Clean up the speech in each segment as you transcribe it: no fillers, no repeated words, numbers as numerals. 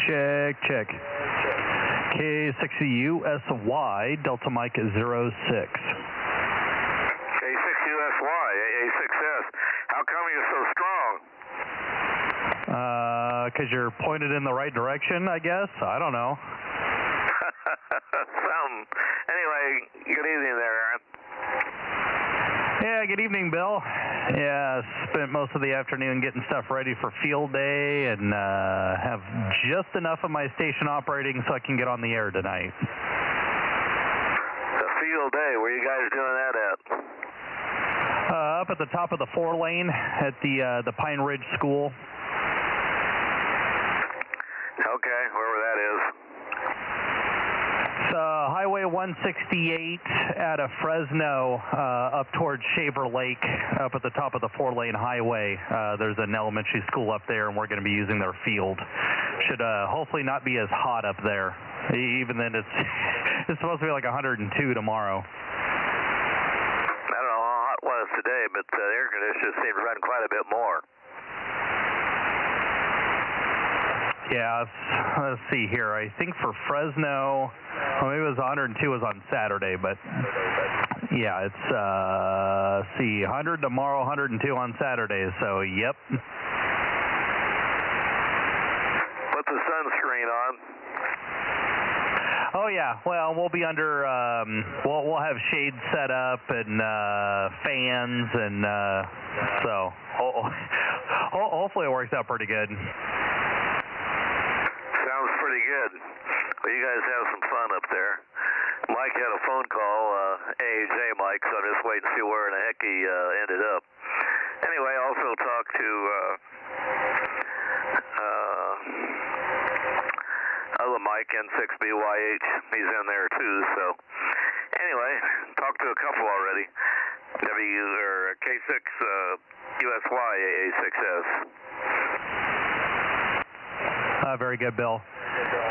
Check. K6USY, Delta Mike 06. K6USY, AA6S. How come you're so strong? Because you're pointed in the right direction, I guess. I don't know. Something. Anyway, good evening there, Aaron. Yeah, good evening, Bill. Yeah, spent most of the afternoon getting stuff ready for field day and have just enough of my station operating so I can get on the air tonight. The field day, where you guys doing that at? Up at the top of the 4-lane at the Pine Ridge School. Okay, wherever that is. It's Highway 168 out of Fresno up towards Shaver Lake, up at the top of the 4-lane highway. There's an elementary school up there, and we're going to be using their field. Should hopefully not be as hot up there. Even then, it's supposed to be like 102 tomorrow. I don't know how hot it was today, but the air conditioners seem to run quite a bit more. Yeah, let's see here. I think for Fresno, well, maybe it was 102 was on Saturday, but yeah, it's, see, 100 tomorrow, 102 on Saturday, so yep. Put the sunscreen on. Oh yeah, well, we'll be under, we'll have shades set up and fans, and so hopefully it works out pretty good. Sounds pretty good. Well, you guys have some fun up there. Mike had a phone call, AJ Mike, so I'm just waiting to see where in the heck he ended up. Anyway, I also talked to other Mike, N6BYH. He's in there too, so anyway, talked to a couple already. K6 USY AA6S. Very good, Bill.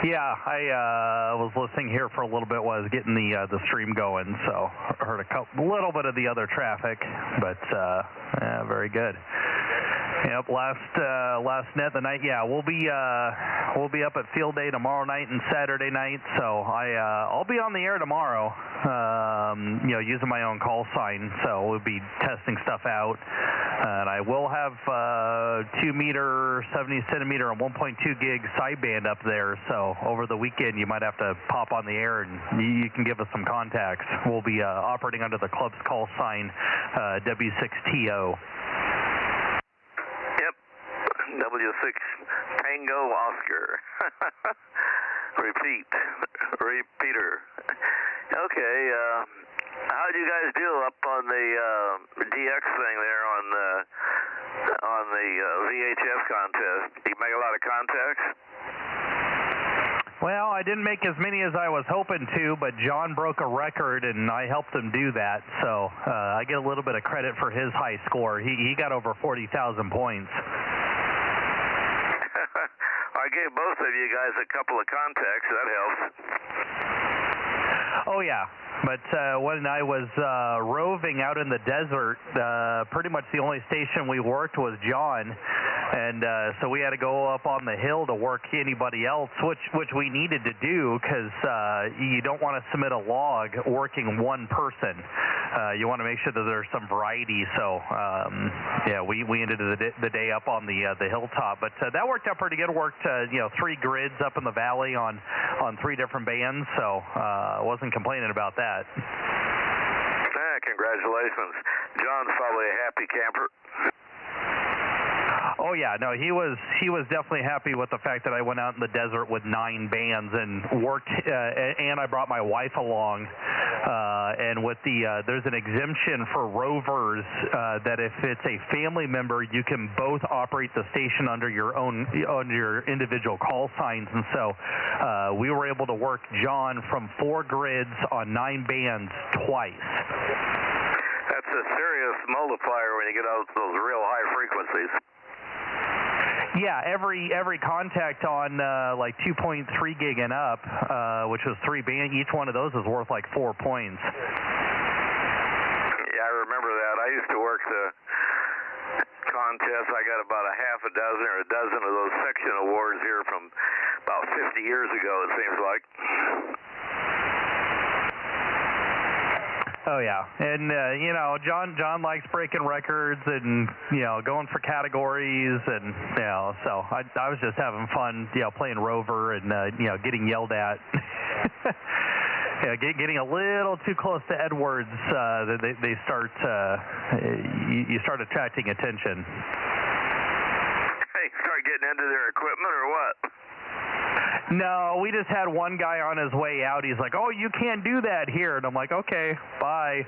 Yeah, I was listening here for a little bit while I was getting the stream going, so I heard a little bit of the other traffic, but yeah, very good. Yep, last net the night. Yeah, we'll be up at field day tomorrow night and Saturday night. So I'll be on the air tomorrow. You know, using my own call sign. So we'll be testing stuff out, and I will have 2 meter, 70 centimeter, and 1.2 gig sideband up there. So over the weekend, you might have to pop on the air and you can give us some contacts. We'll be operating under the club's call sign W6TO. W6 Tango Oscar. Repeater. Okay, how'd you guys do up on the DX thing there on the VHF contest? Did you make a lot of contacts? Well, I didn't make as many as I was hoping to, but John broke a record, and I helped him do that. So I get a little bit of credit for his high score. He got over 40,000 points. I gave both of you guys a couple of contacts. That helps. Oh, yeah. But when I was roving out in the desert, pretty much the only station we worked was John. And so we had to go up on the hill to work anybody else, which we needed to do because you don't want to submit a log working one person. You want to make sure that there's some variety. So, yeah, we ended the day up on the hilltop. But that worked out pretty good. Worked, 3 grids up in the valley on 3 different bands. So I wasn't complaining about that. Congratulations. John's probably a happy camper. Oh yeah, no, he was definitely happy with the fact that I went out in the desert with 9 bands and worked, and I brought my wife along. And with there's an exemption for rovers that if it's a family member, you can both operate the station under your individual call signs. And so we were able to work John from 4 grids on 9 bands twice. That's a serious multiplier when you get out those real high frequencies. Yeah, every contact on like 2.3 gig and up, which was 3 band, each one of those is worth like 4 points. Yeah, I remember that. I used to work the contests. I got about a half a dozen or a dozen of those section awards here from about 50 years ago, it seems like. Oh yeah, and you know, John likes breaking records and you know going for categories, and you know, so I was just having fun, you know, playing Rover and you know getting yelled at. Yeah, getting a little too close to Edwards, they start you start attracting attention. Hey, start getting into their equipment or what? No, we just had one guy on his way out. He's like, "Oh, you can't do that here," and I'm like, "Okay, bye,"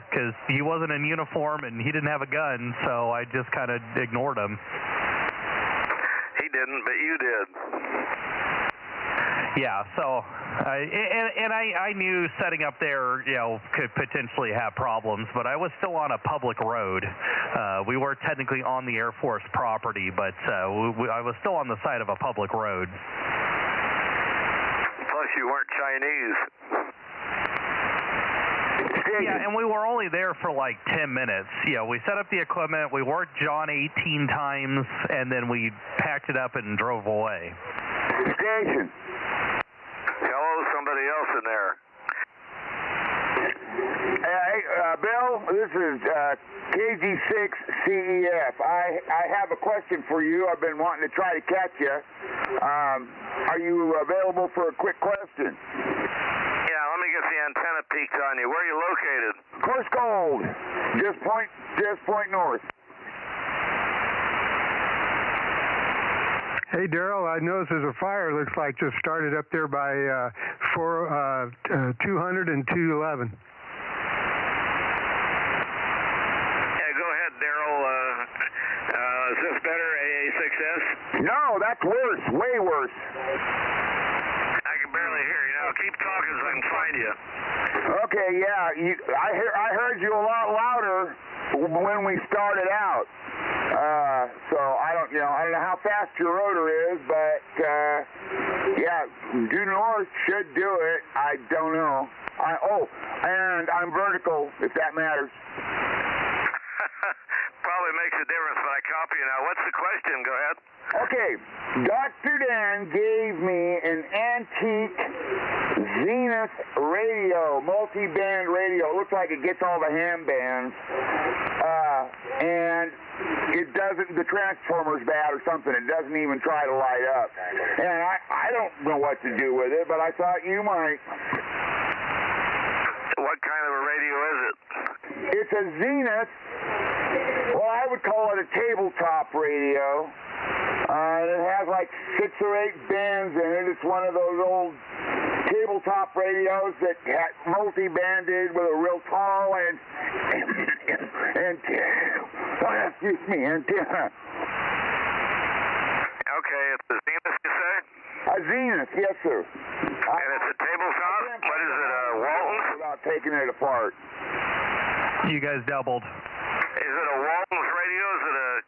because he wasn't in uniform and he didn't have a gun, so I just kind of ignored him. He didn't, but you did. Yeah, so I knew setting up there, you know, could potentially have problems, but I was still on a public road. We were technically on the Air Force property, but I was still on the side of a public road. Plus, you weren't Chinese. Yeah, and we were only there for like 10 minutes. You know, we set up the equipment, we worked John 18 times, and then we packed it up and drove away. Station. Hello, somebody else in there. Hey, Bill, this is KG6CEF. I have a question for you. I've been wanting to try to catch you. Are you available for a quick question? Yeah, let me get the antenna peaked on you. Where are you located? Course Gold. Just point north. Hey, Daryl, I noticed there's a fire, looks like, just started up there by 200 and 211. Yeah, go ahead, Daryl. Is this better, AA6S? No, that's worse. Way worse. I can barely hear you now. Keep talking so I can find you. Okay, yeah. I heard you a lot louder when we started out. So I don't know how fast your rotor is, but yeah, due north should do it. I don't know. And I'm vertical, if that matters. Probably makes a difference, but I copy you now. What's the question? Go ahead. Okay, Dr. Dan gave me an antique Zenith radio, multi-band radio. It looks like it gets all the ham bands. And it doesn't, the transformer's bad or something. It doesn't even try to light up. And I don't know what to do with it, but I thought you might. What kind of a radio is it? It's a Zenith. Well, I would call it a tabletop radio. It has like 6 or 8 bands in it. It's one of those old tabletop radios that had multi-banded with a real tall antenna. Okay, it's a Zenith, you say? A Zenith, yes, sir. And it's a tabletop? What is it, Walton's? Without taking it apart. You guys doubled. Is it a Walton's radio? Is it a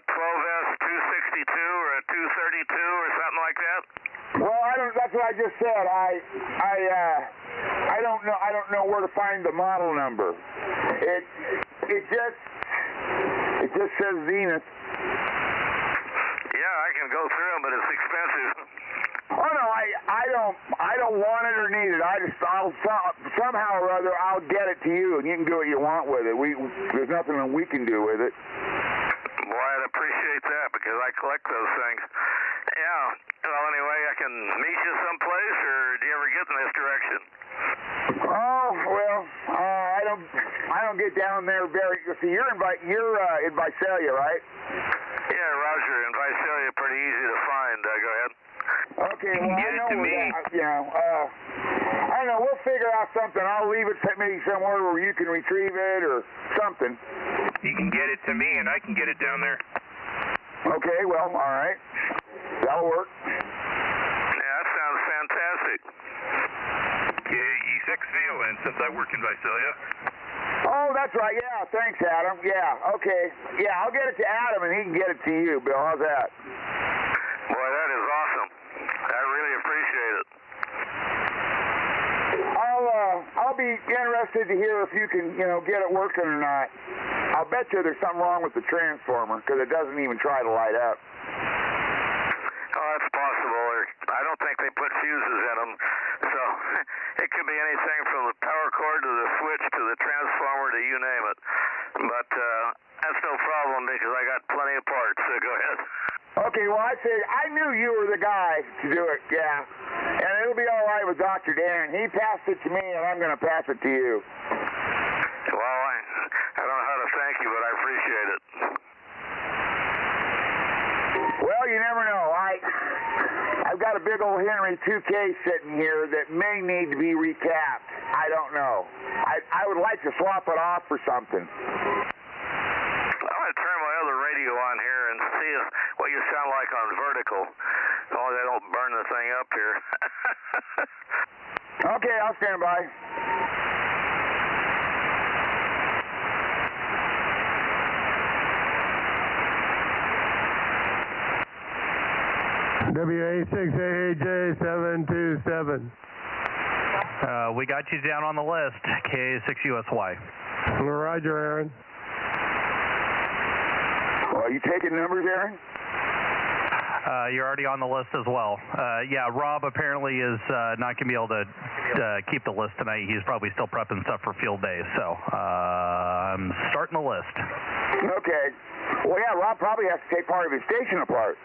12S 262 or a 232 or something like that? Well, that's what I just said. I don't know. I don't know where to find the model number. It just says Zenith. Yeah, I can go through them, but it's expensive. Oh no, I don't want it or need it. Somehow or other I'll get it to you, and you can do what you want with it. There's nothing that we can do with it. Boy, I'd appreciate that because I collect those things. Yeah. Well, anyway, I can meet you someplace, or do you ever get in this direction? Oh well, I don't get down there very. See, you're in Visalia, right? Yeah, Roger. In Visalia, pretty easy to find. Go ahead. Okay, well, I know where that, I don't know, we'll figure out something. I'll leave it maybe somewhere where you can retrieve it or something. You can get it to me, and I can get it down there. Okay, well, all right. That'll work. Yeah, that sounds fantastic. KE6 VON, since I work in Visalia. Oh, that's right. Yeah, thanks, Adam. Yeah, okay. Yeah, I'll get it to Adam, and he can get it to you, Bill. How's that? Boy, that is awesome. I really appreciate it. I'll be interested to hear if you can, get it working or not. I'll bet you there's something wrong with the transformer because it doesn't even try to light up. Oh, that's possible. I don't think they put fuses in them, so it could be anything from the power cord to the switch to the transformer to you name it. But that's no problem because I got plenty of parts, so go ahead. Okay, well, I knew you were the guy to do it, yeah. And it'll be all right with Dr. Dan. He passed it to me, and I'm going to pass it to you. Well, I don't know how to thank you, but I appreciate it. Well, you never know. I've got a big old Henry 2K sitting here that may need to be recapped. I don't know. I would like to swap it off for something. I'm going to turn my other radio on here and see what you sound like on vertical. Oh, they don't burn the thing up here. Okay, I'll stand by. WA6AJ727. We got you down on the list, K6USY. Roger, Aaron. Well, are you taking numbers, Aaron? You're already on the list as well. Yeah, Rob apparently is not going to be able to keep the list tonight. He's probably still prepping stuff for field days, so I'm starting the list. Okay. Well, yeah, Rob probably has to take part of his station apart.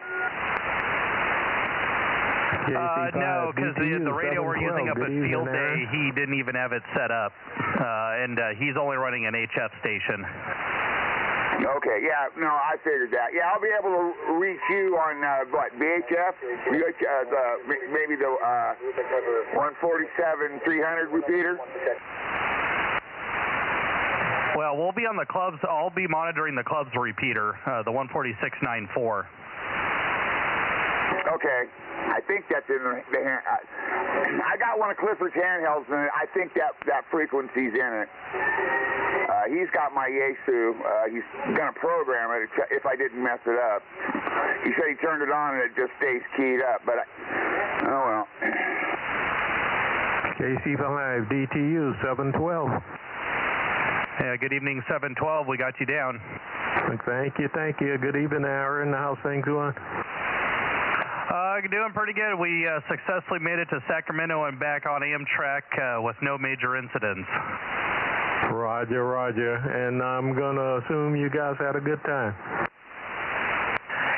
No, because the radio we're using up at field day, he didn't even have it set up, and he's only running an HF station. Okay, yeah, no, I figured that. Yeah, I'll be able to reach you on, VHF? Maybe the 147-300 repeater? Well, we'll be on the clubs. I'll be monitoring the club's repeater, the 146.94. Okay, I think that's in the hand. I got one of Clifford's handhelds, and I think that frequency's in it. He's got my Yaesu. He's going to program it if I didn't mess it up. He said he turned it on and it just stays keyed up, but oh well. KC5 DTU 712. Yeah, good evening, 712. We got you down. Thank you. Good evening, Aaron. How's things going? Doing pretty good. We successfully made it to Sacramento and back on Amtrak with no major incidents. Roger. And I'm going to assume you guys had a good time.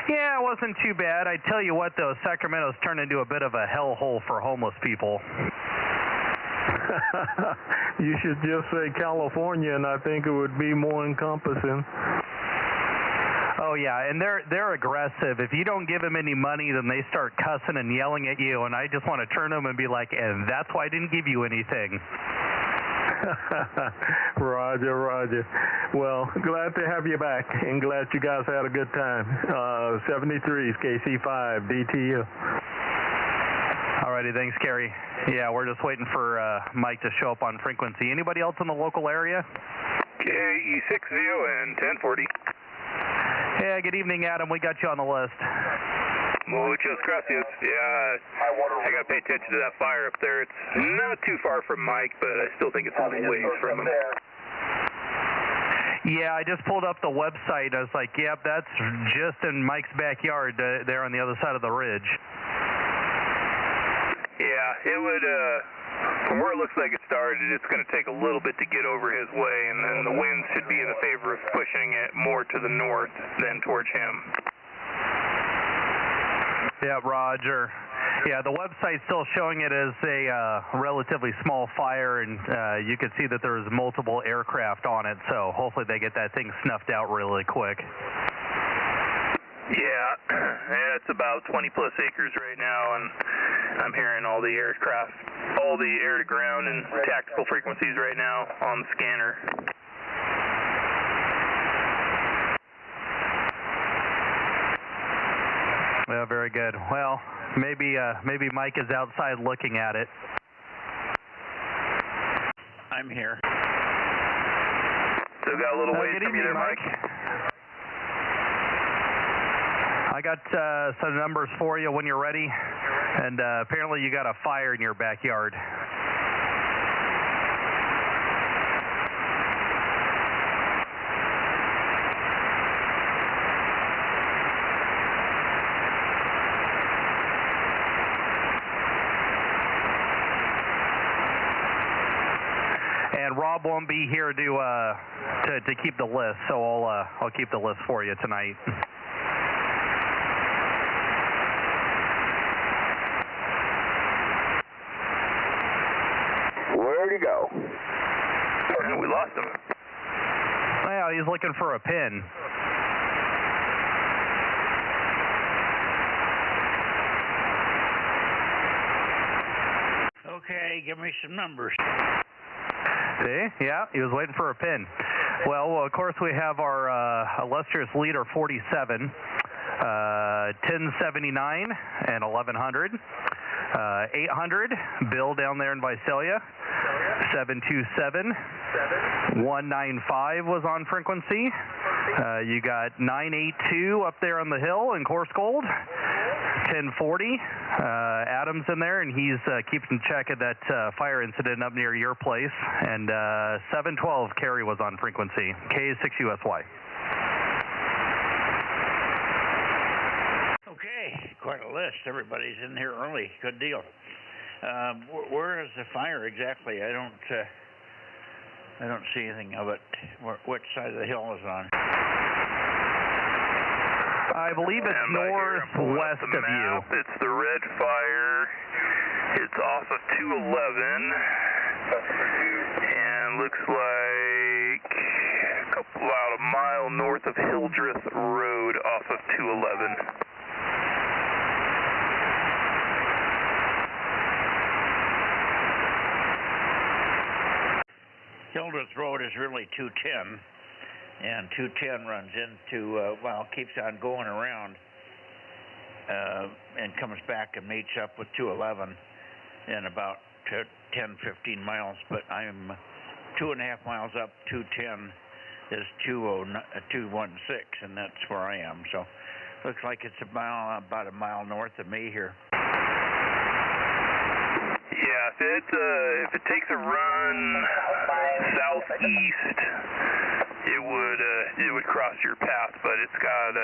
Yeah, it wasn't too bad. I tell you what, though, Sacramento's turned into a bit of a hellhole for homeless people. You should just say California, and I think it would be more encompassing. Oh, yeah, and they're aggressive. If you don't give them any money, then they start cussing and yelling at you, and I just want to turn them and be like, and that's why I didn't give you anything. Roger. Well, glad to have you back, and glad you guys had a good time. 73's KC5 DTU. All righty, thanks, Kerry. Yeah, we're just waiting for Mike to show up on frequency. Anybody else in the local area? KE60 and 1040. Yeah, good evening, Adam. We got you on the list. Muchas gracias. Yeah, I got to pay attention to that fire up there. It's not too far from Mike, but I still think it's a little ways from him. Yeah, I just pulled up the website. I was like, yep, that's just in Mike's backyard there on the other side of the ridge. Yeah, it would, from where it looks like it started, it's going to take a little bit to get over his way, and then the wind should be in the favor of pushing it more to the north than towards him. Yeah, Roger. Yeah, the website's still showing it as a relatively small fire, and you can see that there's multiple aircraft on it, so hopefully they get that thing snuffed out really quick. Yeah, it's about 20-plus acres right now, and I'm hearing all the aircraft, all the air-to-ground and tactical frequencies right now on the scanner. Yeah, very good. Well, maybe Mike is outside looking at it. I'm here. So got a little ways good from you evening, there, Mike. I got some numbers for you when you're ready, and apparently you got a fire in your backyard. Rob won't be here to keep the list, so I'll keep the list for you tonight. Where'd he go? We lost him. Well, he's looking for a pin. Okay, give me some numbers. See? Yeah, he was waiting for a pin. Well, of course, we have our illustrious leader, 47, 1079 and 1100. 800, Bill down there in Visalia. 727. 195 was on frequency. You got 982 up there on the hill in coarse gold. 1040, Adam's in there, and he's keeping check of that fire incident up near your place. And 712, Carrie was on frequency. K6USY. Okay, quite a list. Everybody's in here early. Good deal. Where is the fire exactly? I don't see anything of it. Which side of the hill is on? I believe it's northwest of you. It's the red fire. It's off of 211. And looks like about a mile north of Hildreth Road off of 211. Hildreth Road is really 210. And 210 runs into, keeps on going around and comes back and meets up with 211 in about 10, 15 miles. But I'm 2.5 miles up 210 is 216, and that's where I am. So looks like it's about a mile north of me here. Yeah, if it takes a run southeast, it would cross your path, but it's got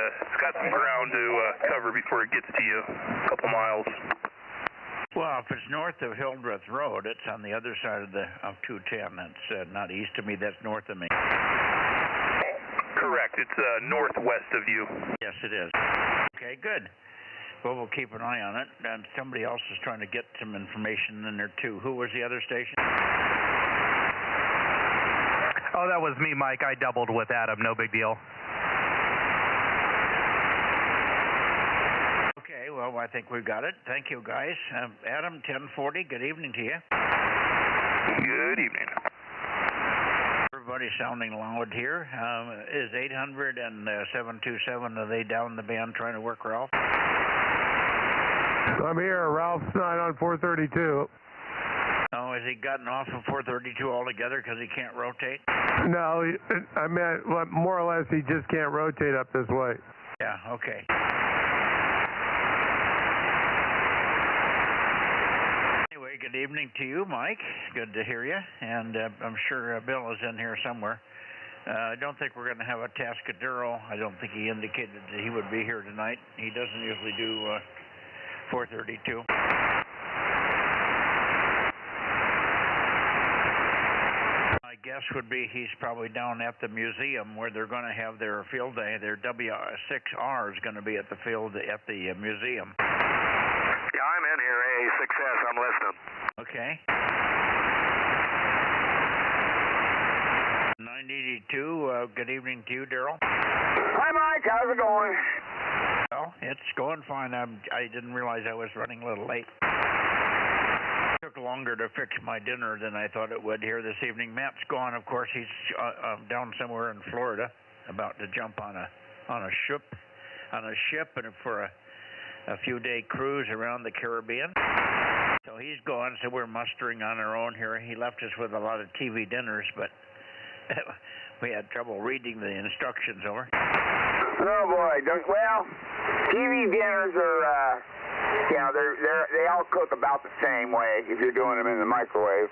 some ground to cover before it gets to you, a couple miles. Well, if it's north of Hildreth Road, it's on the other side of 210. That's not east of me. That's north of me. Correct. It's northwest of you. Yes, it is. Okay, good. Well, we'll keep an eye on it. And somebody else is trying to get some information in there too. Who was the other station? Oh, that was me, Mike. I doubled with Adam. No big deal. Okay, well, I think we've got it. Thank you, guys. Adam, 1040, good evening to you. Good evening. Everybody sounding loud here. Is 800 and 727, are they down the band trying to work Ralph? I'm here. Ralph's not on 432. Oh, has he gotten off of 432 altogether because he can't rotate? No, I meant more or less he just can't rotate up this way. Yeah, okay. Anyway, good evening to you, Mike. Good to hear you. And I'm sure Bill is in here somewhere. I don't think we're going to have a Tascadero. I don't think he indicated that he would be here tonight. He doesn't usually do 432. My guess would be he's probably down at the museum where they're going to have their field day. Their W6R is going to be at the field at the museum. Yeah, I'm in here, A6S. I'm listening. Okay. 982, good evening to you, Daryl. Hi, Mike. How's it going? Well, it's going fine. I didn't realize I was running a little late. It took longer to fix my dinner than I thought it would here this evening. Matt's gone, of course. He's down somewhere in Florida, about to jump on a ship and for a few-day cruise around the Caribbean. So he's gone. So we're mustering on our own here. He left us with a lot of TV dinners, but we had trouble reading the instructions over. Oh boy. Well, TV dinners are, they all cook about the same way if you're doing them in the microwave.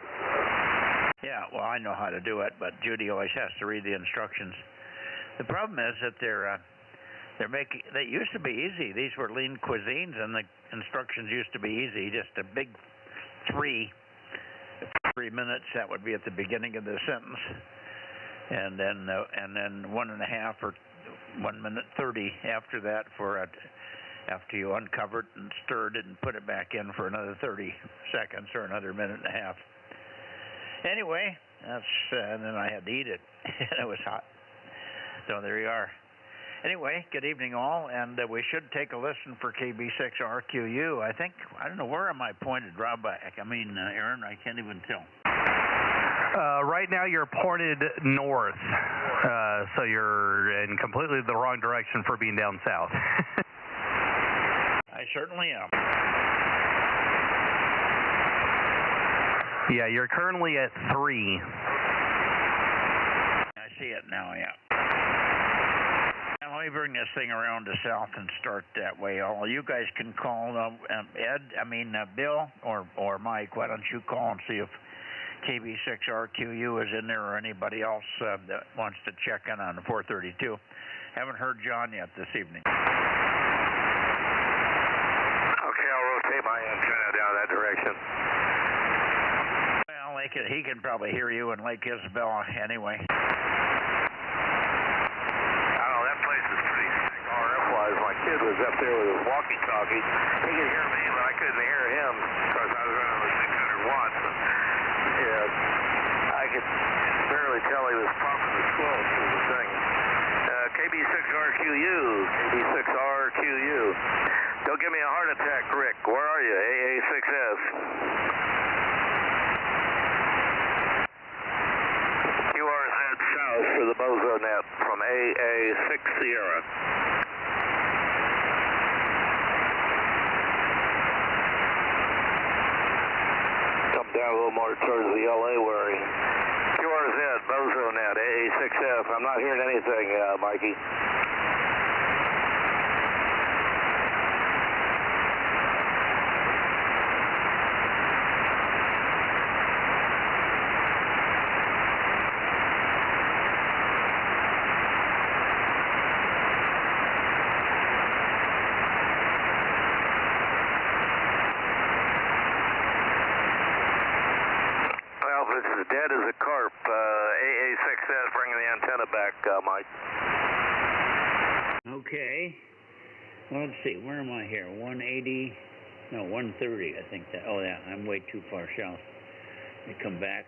Yeah, well, I know how to do it, but Judy always has to read the instructions. The problem is that they used to be easy. These were lean cuisines, and the instructions used to be easy. Just a big 3 3 minutes, that would be at the beginning of the sentence, and then 1.5 or 1 minute 30 after that after you uncovered and stirred it and put it back in for another 30 seconds or another 1.5 minutes. Anyway, and then I had to eat it. It was hot. So there you are. Anyway, good evening all, and we should take a listen for KB6RQU. I don't know, where am I pointed, Rob? Aaron, I can't even tell. Right now you're pointed north, so you're in completely the wrong direction for being down south. I certainly am. Yeah, you're currently at 3. I see it now, yeah. Now, let me bring this thing around to south and start that way. All you guys can call Bill or Mike. Why don't you call and see if KB6RQU is in there or anybody else that wants to check in on the 432. Haven't heard John yet this evening. Okay, I'll rotate my antenna down that direction. Well, he can probably hear you in Lake Isabel anyway. My kid was up there with his walkie-talkie. He could hear me, but I couldn't hear him because I was running with 600 watts. And, I could barely tell he was pumping the 12 through the thing. KB6RQU, KB6RQU. Don't give me a heart attack, Rick. Where are you? AA6S. QRZ south for the Bozo Net from AA6 Sierra. Down a little more towards the LA worry. QRZ, Bozo Net, AA6F. I'm not hearing anything, Mikey. It's as dead as a carp. AA6S, bringing the antenna back, Mike. Okay. Well, let's see. Where am I here? 180. No, 130. I think that. Oh, yeah. I'm way too far south. Let me come back.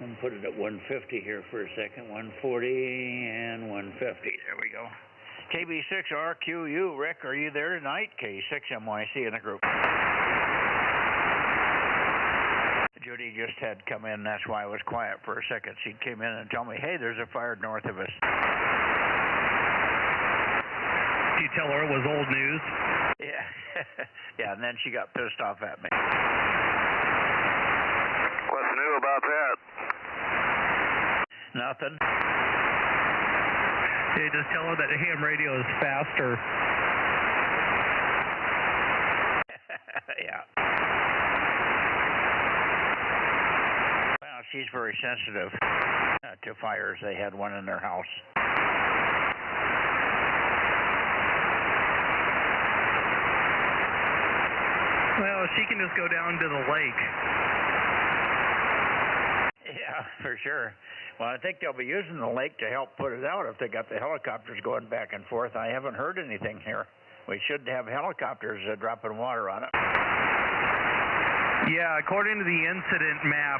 I'm put it at 150 here for a second. 140 and 150. There we go. KB6RQU. Rick, are you there tonight? K6MYC in the group. Judy just had come in, that's why I was quiet for a second. She came in and told me, hey, there's a fire north of us. Did you tell her it was old news? Yeah. Yeah, and then she got pissed off at me. What's new about that? Nothing. Yeah, just tell her that the ham radio is faster. Yeah. She's very sensitive to fires. They had one in their house. Well, she can just go down to the lake. Yeah, for sure. Well, I think they'll be using the lake to help put it out if they got the helicopters going back and forth. I haven't heard anything here. We should have helicopters dropping water on it. Yeah, according to the incident map,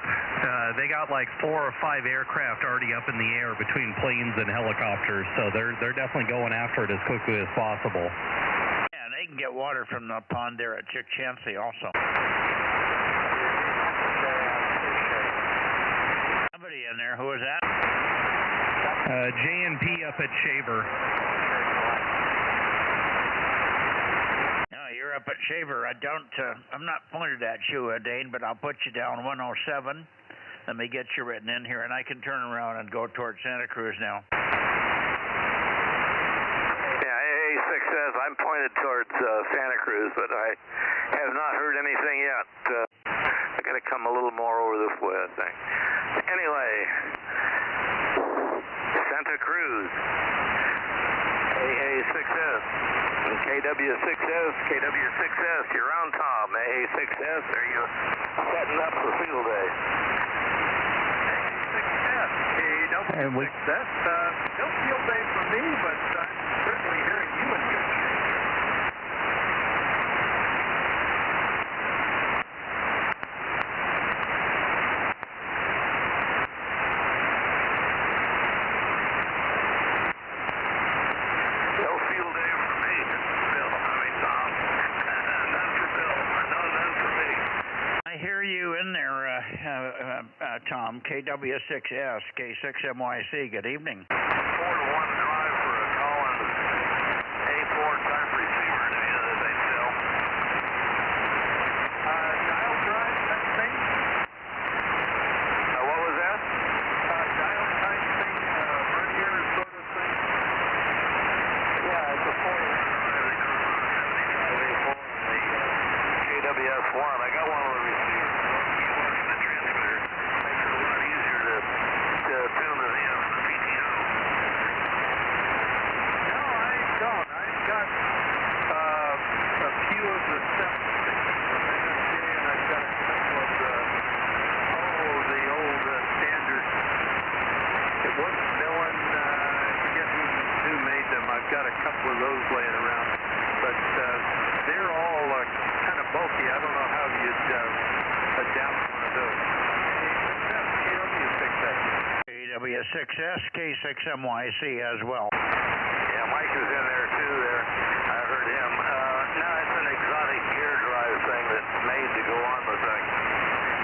they got like 4 or 5 aircraft already up in the air between planes and helicopters, so they're definitely going after it as quickly as possible. Yeah, they can get water from the pond there at Chick-Chancey also. Somebody in there. Who was that? J&P up at Shaver. You're up at Shaver. I'm not pointed at you, Dane, but I'll put you down 107. Let me get you written in here, and I can turn around and go towards Santa Cruz now. Yeah, AA6 says I'm pointed towards Santa Cruz, but I have not heard anything yet. I got to come a little more over this way, I think. Anyway, Santa Cruz. AA6 KW6S. KW6S, KW6S, you're on, Tom. AA6S, are you setting up for field day? AA6S, KW6S, no field day for me, but I'm certainly hearing you in good shape. Tom, KW6S, K6MYC, good evening. 4-1 drive for a Collins A4 type receiver. Do you know that they sell? Dial drive type thing? What was that? Dial type thing, vernier sort of thing? Yeah, it's a 4-1 drive. They come from 75 A4 and the KWS1. I got one of the receivers. Keep watching the transmitter. Makes it a lot easier to tune it in on the PTO. No, I don't. I've got a few of the 760s from NSJ, and I've got a couple of the old standard. It wasn't Millen. I forget who made them. I've got a couple of those laying around, but they're all kind of bulky. I don't know how you'd adapt one of those. KW6S, K6MYC as well. Yeah, Mike is in there too there. I heard him. No, it's an exotic gear drive thing that's made to go on the thing.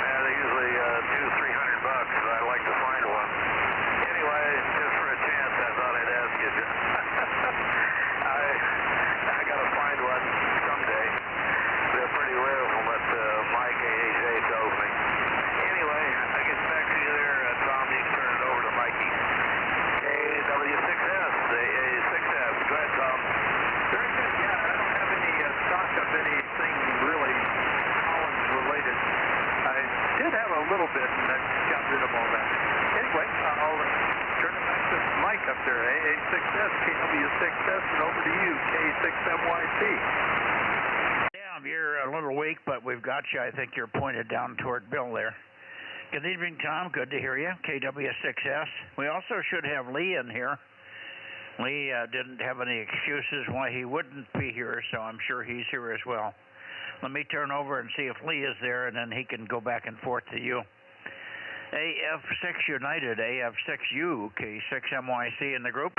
They're usually $200-300, but I'd like to find one. Anyway, just for a chance, I thought I'd ask you. I gotta find one someday. They're pretty rare from what Mike AAJ tells me. Anyway, I get back to you there, Tom. You can turn it over to Mikey. KW6S, AA6S. Go ahead, Tom. Very good. Yeah, I don't have any stock of anything really Collins related. I did have a little bit, and I got rid of all that. Anyway, I'll turn it back to Mike up there. AA6S, KW6S, and over to you, K6MYC. Yeah, you're a little weak, but we've got you. I think you're pointed down toward Bill there. Good evening, Tom. Good to hear you. KW6S. We also should have Lee in here. Lee didn't have any excuses why he wouldn't be here, so I'm sure he's here as well. Let me turn over and see if Lee is there, and then he can go back and forth to you. AF6 United, AF6U, K6MYC in the group.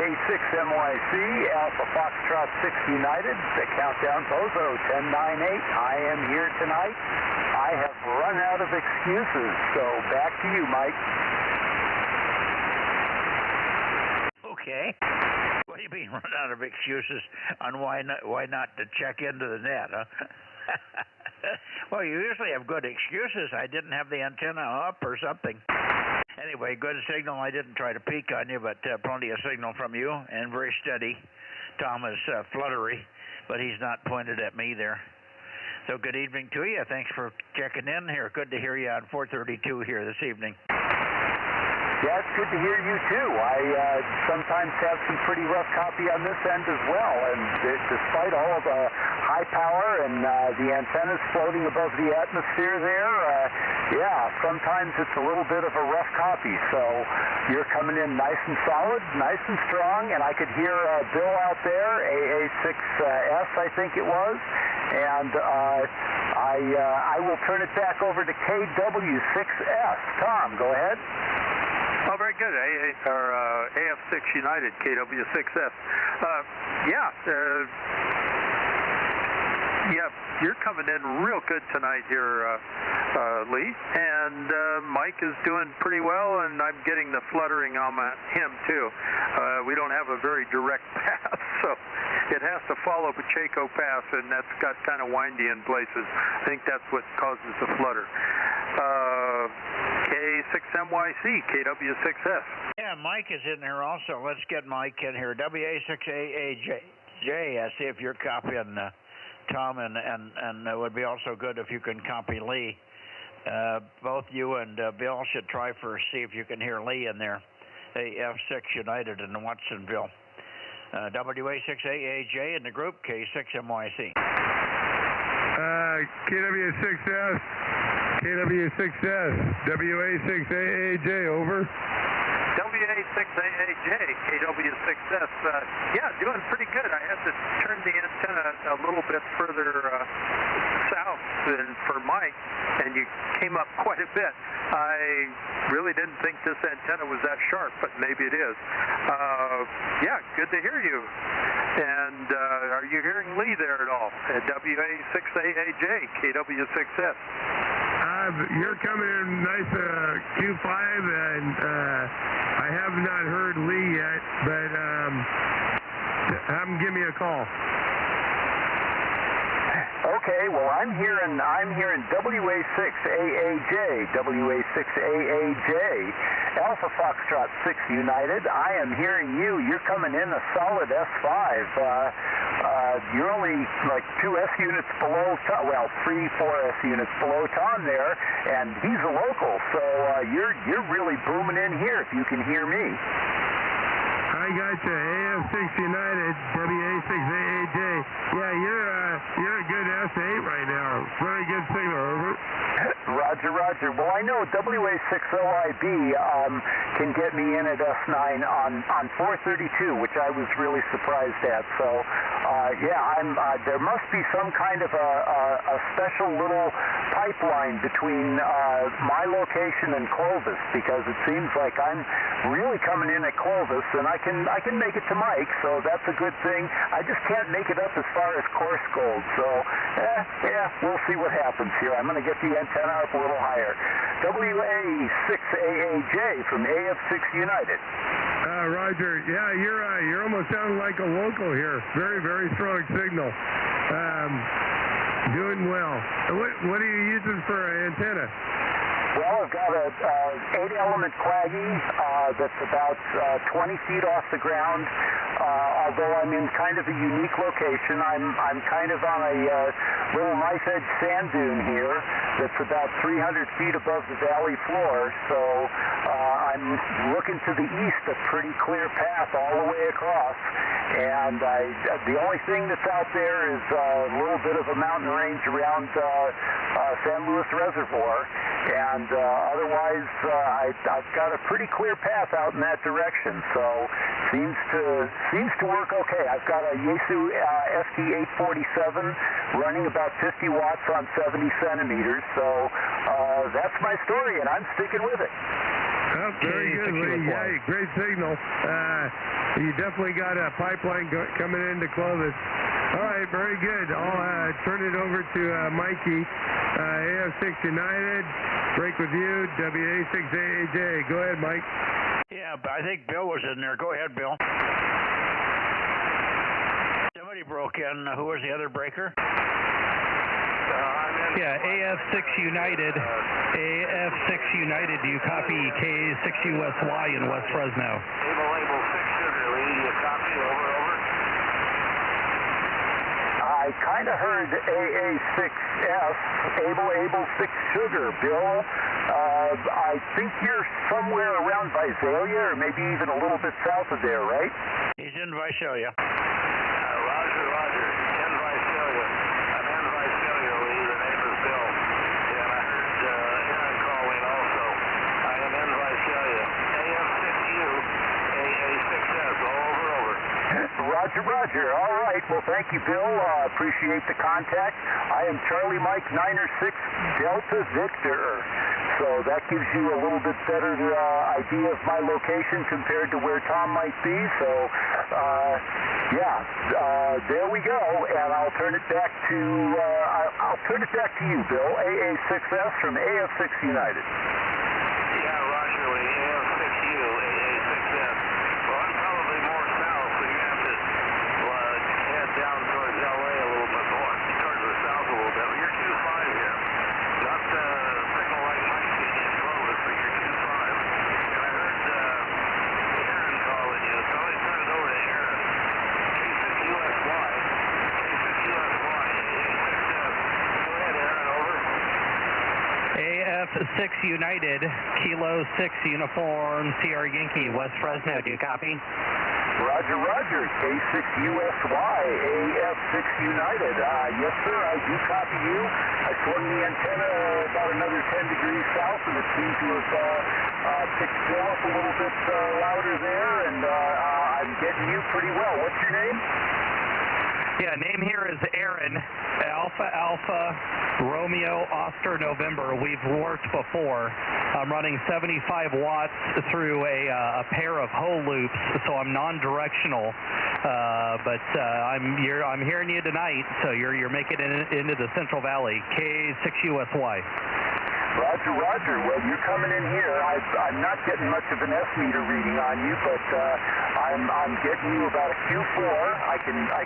K6MYC, Alpha Foxtrot 6 United, the countdown Bozo 1098. I am here tonight. I have run out of excuses, so back to you, Mike. Okay. What do you mean run out of excuses on why not to check into the net, huh? Well, you usually have good excuses. I didn't have the antenna up or something. Anyway, good signal. I didn't try to peek on you, but plenty of signal from you and very steady. Tom is fluttery, but he's not pointed at me there. So good evening to you. Thanks for checking in here. Good to hear you on 432 here this evening. Yeah, it's good to hear you too. I sometimes have some pretty rough copy on this end as well, and despite all of the high power and the antennas floating above the atmosphere there, yeah, sometimes it's a little bit of a rough copy. So you're coming in nice and solid, nice and strong, and I could hear Bill out there, AA6S I think it was, and I will turn it back over to KW6S. Tom, go ahead. Oh, very good. AF6 United, KW6S. Yeah, you're coming in real good tonight here, Lee. And Mike is doing pretty well, and I'm getting the fluttering on him, too. We don't have a very direct path, so it has to follow Pacheco Pass, and that's got kind of windy in places. I think that's what causes the flutter. K6MYC, KW6S. Yeah, Mike is in there also. Let's get Mike in here. WA6AAJ. See if you're copying Tom, and it would be also good if you can copy Lee. Both you and Bill should try first, see if you can hear Lee in there. AF6 United in Watsonville. WA6AAJ in the group, K6MYC. KW6S, KW6S, WA6AAJ, over. WA6AAJ, KW6S. Yeah, doing pretty good. I had to turn the antenna a little bit further south for Mike, and you came up quite a bit. I really didn't think this antenna was that sharp, but maybe it is. Yeah, good to hear you. And are you hearing Lee there at all? At WA6AAJ, KW6S. You're coming in nice Q5, and I have not heard Lee yet, but have him give me a call. Okay, well, I'm hearing WA6AAJ, WA6AAJ, Alpha Foxtrot 6 United. I am hearing you. You're coming in a solid S5. You're only like 2 S units below, 3, 4 S units below Tom there, and he's a local, so you're really booming in here if you can hear me. I got you, AF6 United, WA6AAJ. Yeah, you're a good S8 right now. Very good signal, over. Roger, roger. Well, I know WA6OIB can get me in at S9 on 432, which I was really surprised at. So, yeah, there must be some kind of a special little pipeline between my location and Clovis, because it seems like I'm really coming in at Clovis, and I can make it to Mike, so that's a good thing. I just can't make it up as far as course gold, so yeah, we'll see what happens here. I'm going to get the antenna up a little higher. WA6AAJ from AF6 United. Roger. Yeah, you're almost sounding like a local here. Very, very strong signal. Doing well. What are you using for an antenna? Well, I've got a 8-element Quaggy that's about 20 feet off the ground. Although I'm in kind of a unique location, I'm kind of on a little knife-edge sand dune here that's about 300 feet above the valley floor. So I'm looking to the east, a pretty clear path all the way across. And the only thing that's out there is a little bit of a mountain range around San Luis Reservoir. And otherwise, I've got a pretty clear path out in that direction, so seems to work okay. I've got a Yaesu ST847 running about 50 watts on 70 centimeters, so that's my story, and I'm sticking with it. Oh, very good, Lee. Yeah, great signal. You definitely got a pipeline coming into Clovis. All right, very good. I'll turn it over to Mikey, AF6 United. Break with you, WA6AAJ. Go ahead, Mike. Yeah, but I think Bill was in there. Go ahead, Bill. Somebody broke in. Who was the other breaker? Yeah, AF6 United. AF6 United, do you copy K6USY in West Fresno? Label 6 sugar, Lee. Do you copy? Over. I kind of heard AA6S, Able 6 Sugar. Bill, I think you're somewhere around Visalia, or maybe even a little bit south of there, right? He's in Visalia. Roger. In Visalia. I'm in Visalia, Lee. The name is Bill. And I heard Aaron calling also. I am in Visalia. AF6U, AA6S. Over. Roger. All right. Well, thank you, Bill. Appreciate the contact. I am Charlie Mike 906 Delta Victor. So that gives you a little bit better idea of my location compared to where Tom might be. So, there we go. And I'll turn it back to you, Bill. AA6S from AF6 United. Yeah, Roger, Lee. AF6U, AA6S. Well, I'm probably more south, so you have to head down towards LA a little bit more, towards the south a little bit. You're 2.5 here. Not signal like Mike in Clovis, but you're 2.5. And I heard Aaron calling you, so I turned it over to Aaron. K6USY, AA6S. Go ahead, Aaron, over. AF6 United, Kilo 6 Uniform, Sierra Yankee, West Fresno, do you copy? Roger, Roger. K6USY, AF6 United. Yes, sir, I do copy you. I swung the antenna about another 10 degrees south, and it seems to have picked Bill up a little bit louder there, and I'm getting you pretty well. What's your name? Yeah, name here is Aaron, Alpha Alpha Romeo Oscar November. We've worked before. I'm running 75 watts through a pair of hole loops, so I'm non-directional. But I'm hearing you tonight, so you're making it into the Central Valley. K6USY. Roger, Roger. Well, you're coming in here. I'm not getting much of an S-meter reading on you, but I'm getting you about a Q4. I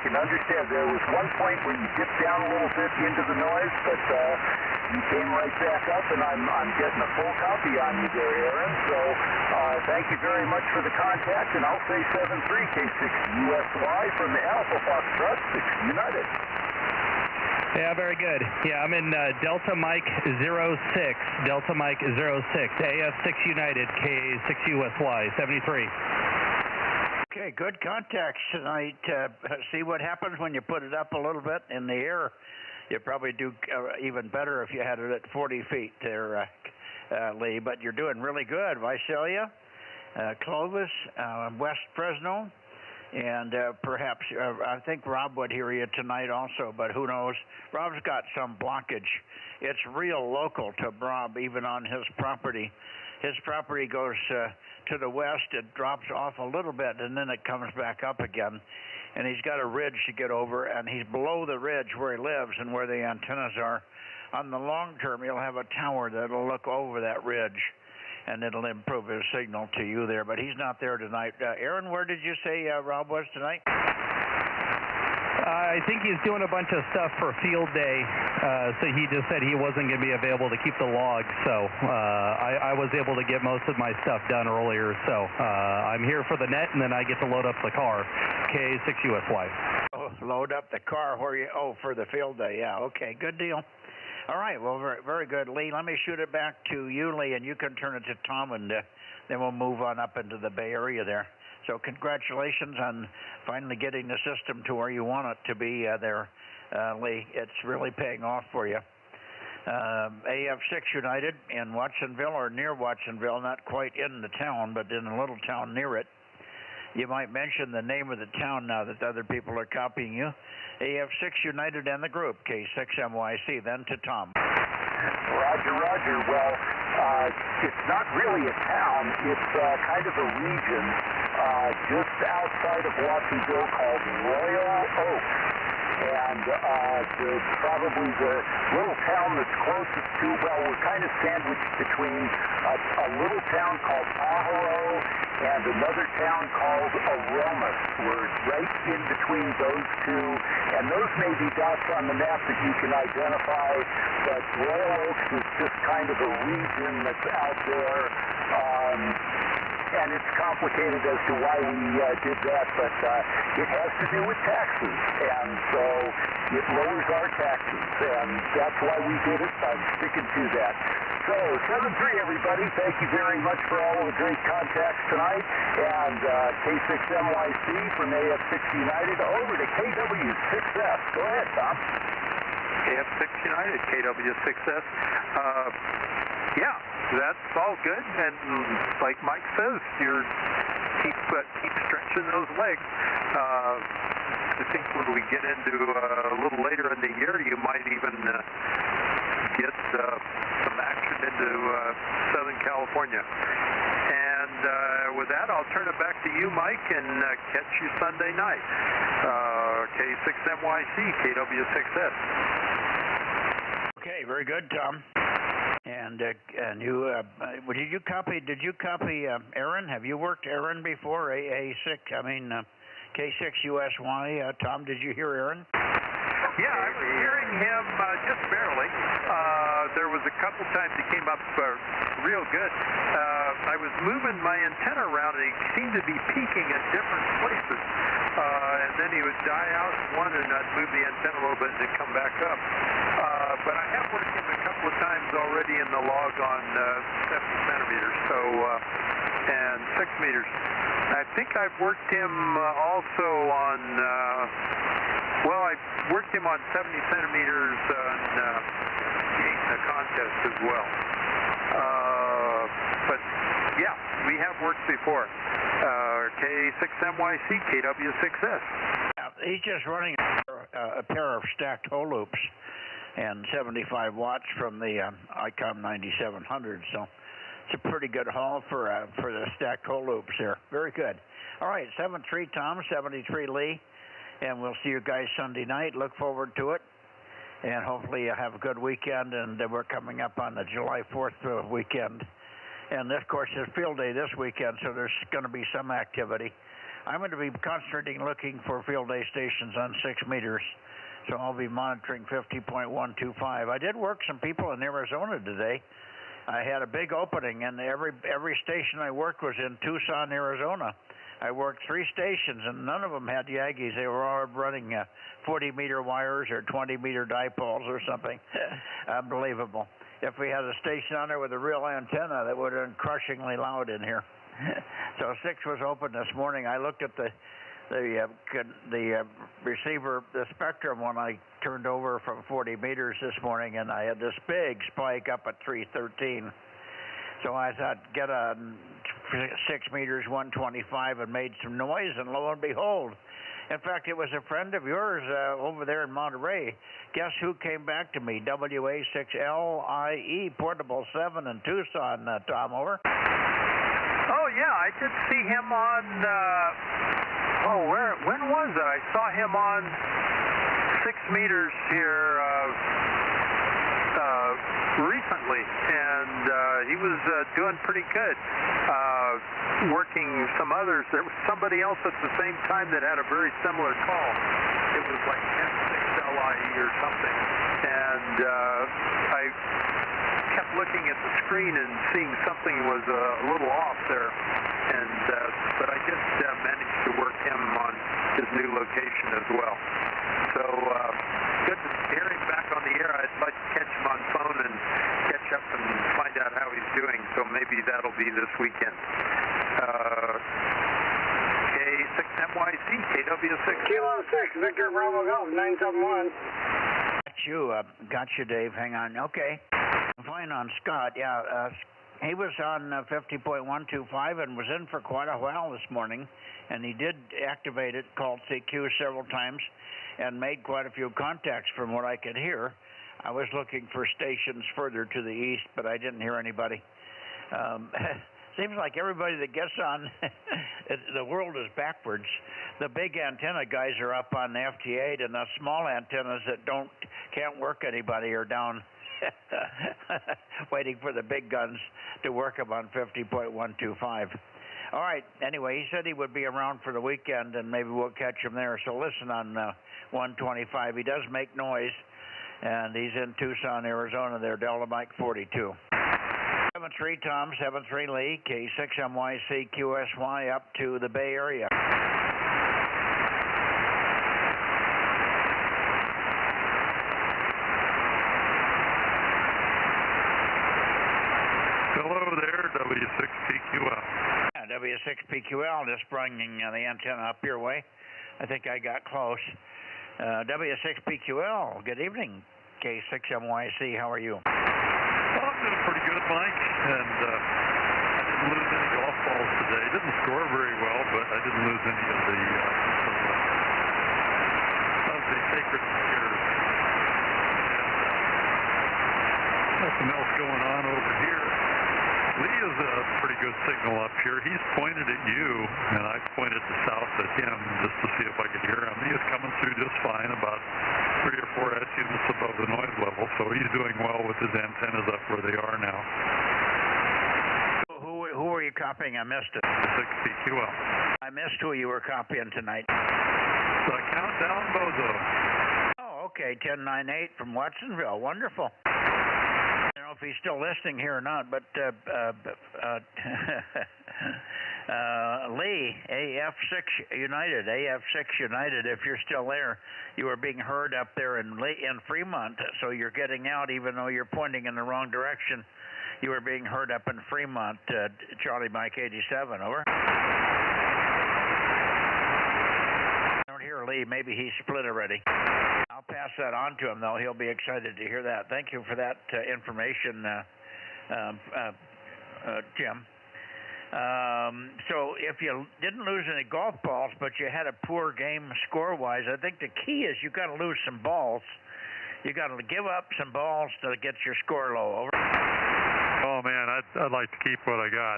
can understand there was one point where you dipped down a little bit into the noise, but you came right back up, and I'm getting a full copy on you there, Aaron. So thank you very much for the contact, and I'll say 73 K6USY from the Alpha Foxtrot 6 United. Yeah, very good. Yeah, I'm in Delta Mike 06, Delta Mike 06, AF6 United, K6USY, 73. Okay, good contacts tonight. See what happens when you put it up a little bit in the air. You'd probably do even better if you had it at 40 feet there, Lee. But you're doing really good. Visalia, Clovis, West Fresno. And perhaps, I think Rob would hear you tonight also, but who knows? Rob's got some blockage. It's real local to Rob, even on his property. His property goes to the west, it drops off a little bit, and then it comes back up again. And he's got a ridge to get over, and he's below the ridge where he lives and where the antennas are. On the long term, he'll have a tower that'll look over that ridge, and it'll improve his signal to you there. But he's not there tonight. Aaron, where did you say Rob was tonight? I think he's doing a bunch of stuff for field day, so he just said he wasn't going to be available to keep the log. So I was able to get most of my stuff done earlier. So I'm here for the net, and then I get to load up the car, K6USY. Oh, load up the car where you? Oh, for the field day. Yeah. Okay. Good deal. All right, well, very, very good, Lee. Let me shoot it back to you, Lee, and you can turn it to Tom, and then we'll move on up into the Bay Area there. So congratulations on finally getting the system to where you want it to be there, Lee. It's really paying off for you. AF6 United in Watsonville, or near Watsonville, not quite in the town, but in a little town near it. You might mention the name of the town now that other people are copying you. AF6 United and the group, K6MYC. Then to Tom. Roger, Roger. Well, it's not really a town. It's kind of a region just outside of Watsonville called Royal Oaks. And probably the little town that's closest to, well, we're kind of sandwiched between a little town called Pajaro and another town called Aromas. We're right in between those two, and those may be dots on the map that you can identify, but Royal Oaks is just kind of a region that's out there. And it's complicated as to why we did that, but it has to do with taxes, and so it lowers our taxes, and that's why we did it. I'm sticking to that. So, 7-3, everybody. Thank you very much for all of the great contacts tonight, and K6MYC from AF6 United over to KW6S. Go ahead, Tom. AF6 United, KW6S. Yeah, that's all good, and like Mike says, you're keep stretching those legs. I think when we get into a little later in the year, you might even get some action into Southern California. And with that, I'll turn it back to you, Mike, and catch you Sunday night. K6MYC, KW6S. Okay, very good, Tom. And you did you copy Aaron? Have you worked Aaron before? K6USY. Tom, did you hear Aaron? Yeah, I was hearing him just barely. There was a couple times he came up real good. I was moving my antenna around, and he seemed to be peaking at different places. And then he would die out one, and I'd move the antenna a little bit and then come back up. But I have worked him a couple of times already in the log on 70 centimeters. So, and 6 meters. I think I've worked him also on, I worked him on 70 centimeters on the contest as well. But yeah, we have worked before. K6MYC, KW6S. He's just running a pair of stacked hole loops and 75 watts from the ICOM 9700, so it's a pretty good haul for the stacked hole loops there. Very good. All right, 73 Tom, 73 Lee, and we'll see you guys Sunday night. Look forward to it, and hopefully you have a good weekend, and we're coming up on the July 4th weekend. And this, of course, is field day this weekend, so there's going to be some activity. I'm going to be concentrating looking for field day stations on 6 meters, so I'll be monitoring 50.125. I did work some people in Arizona today. I had a big opening, and every station I worked was in Tucson, Arizona. I worked 3 stations, and none of them had Yagis. They were all running 40-meter wires or 20-meter dipoles or something. Unbelievable. If we had a station on there with a real antenna, that would have been crushingly loud in here. So 6 was open this morning. I looked at the receiver, the Spectrum, when I turned over from 40 meters this morning, and I had this big spike up at 313. So I thought, get a 6 meters, 125, and made some noise, and lo and behold. In fact, it was a friend of yours over there in Monterey. Guess who came back to me? WA6LIE, Portable 7 in Tucson, Tom, over. Oh, yeah, I did see him on, when was it? I saw him on 6 meters here recently, and he was doing pretty good. Working some others. There was somebody else at the same time that had a very similar call. It was like 10-6-LIE or something, and I kept looking at the screen and seeing something was a little off there, and but I just managed to work him on his new location as well. So good to hear him back on the air. I'd like to catch him on phone and catch up and find out how he's doing, so maybe that'll be this weekend. K6MYC, KW6. Kilo 6, Victor Bravo Golf, 971. Got you, Dave. Hang on. Okay. Fine on Scott. Yeah, he was on 50.125 and was in for quite a while this morning, and he did activate it, called CQ several times, and made quite a few contacts from what I could hear. I was looking for stations further to the east, but I didn't hear anybody. Seems like everybody that gets on, the world is backwards. The big antenna guys are up on the FT8, and the small antennas that can't work anybody are down waiting for the big guns to work them on 50.125. All right, anyway, he said he would be around for the weekend, and maybe we'll catch him there. So listen on 125. He does make noise, and he's in Tucson, Arizona there, Delta Mike 42. 73 Tom, 73 Lee, K6MYC QSY up to the Bay Area. Hello there, W6PQL. Yeah, W6PQL, just bringing the antenna up your way. I think I got close. W6PQL, good evening. K6MYC, how are you? Well, I'm doing pretty good, Mike, and I didn't lose any golf balls today. Didn't score very well, but I didn't lose any of the sacred chairs. And nothing else going on over here. Lee is a pretty good signal up here. He's pointed at you, and I pointed to south at him just to see if I could hear him. He is coming through just fine, about 3 or 4 S units above the noise level, so he's doing well with his antennas up where they are now. Who were you copying? I missed it. 6PQL. I missed who you were copying tonight. The Countdown Bozo. Oh, okay, 1098 from Watsonville. Wonderful. I don't know if he's still listening here or not, but Lee, AF6 United, if you're still there, you are being heard up there in Fremont, so you're getting out even though you're pointing in the wrong direction. You are being heard up in Fremont, Charlie Mike 87, over. I don't hear Lee. Maybe he split already. I'll pass that on to him, though. He'll be excited to hear that. Thank you for that information, Jim. So if you didn't lose any golf balls, but you had a poor game score-wise, I think the key is you got to lose some balls. You got to give up some balls to get your score low. Over. Oh man, I'd like to keep what I got.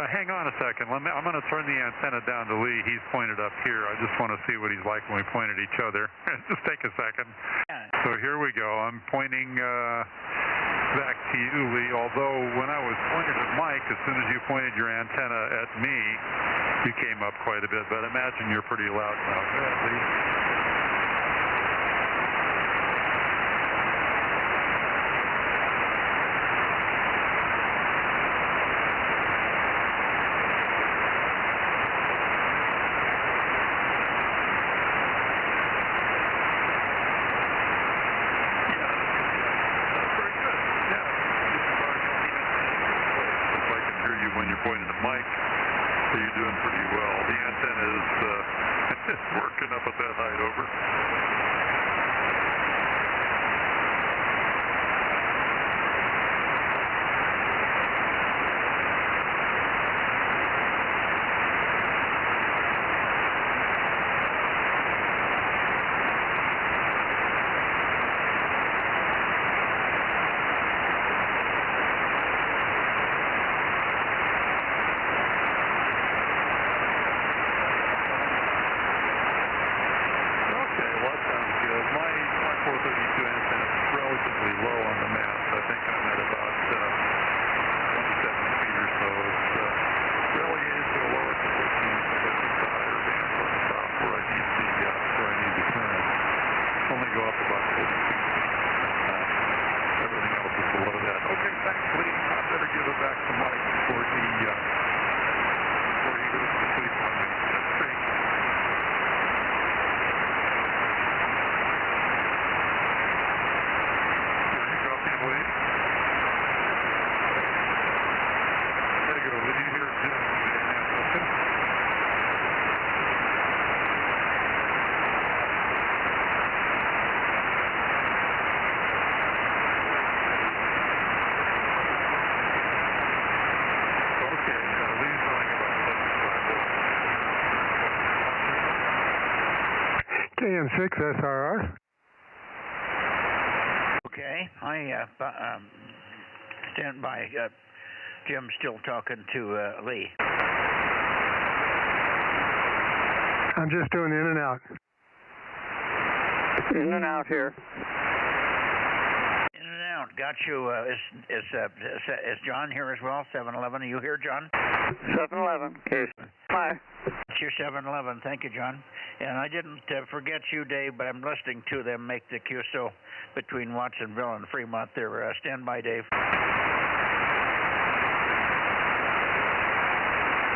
Hang on a second. I'm going to turn the antenna down to Lee. He's pointed up here. I just want to see what he's like when we point at each other. Just take a second. Yeah. So here we go. I'm pointing back to you, Lee. Although when I was pointed at Mike, as soon as you pointed your antenna at me, you came up quite a bit. But I imagine you're pretty loud now. Go ahead, Lee. When you're pointing at Mike, so you're doing pretty well. The antenna is working up at that height. Over. KM6 SRR. Okay, I stand by. Jim's still talking to Lee. I'm just doing in and out. In and out here. In and out. Got you. Is John here as well? 711. Are you here, John? 711. Okay. Hi. It's your 711. Thank you, John. And I didn't forget you, Dave, but I'm listening to them make the QSO between Watsonville and Fremont. They're stand by, Dave.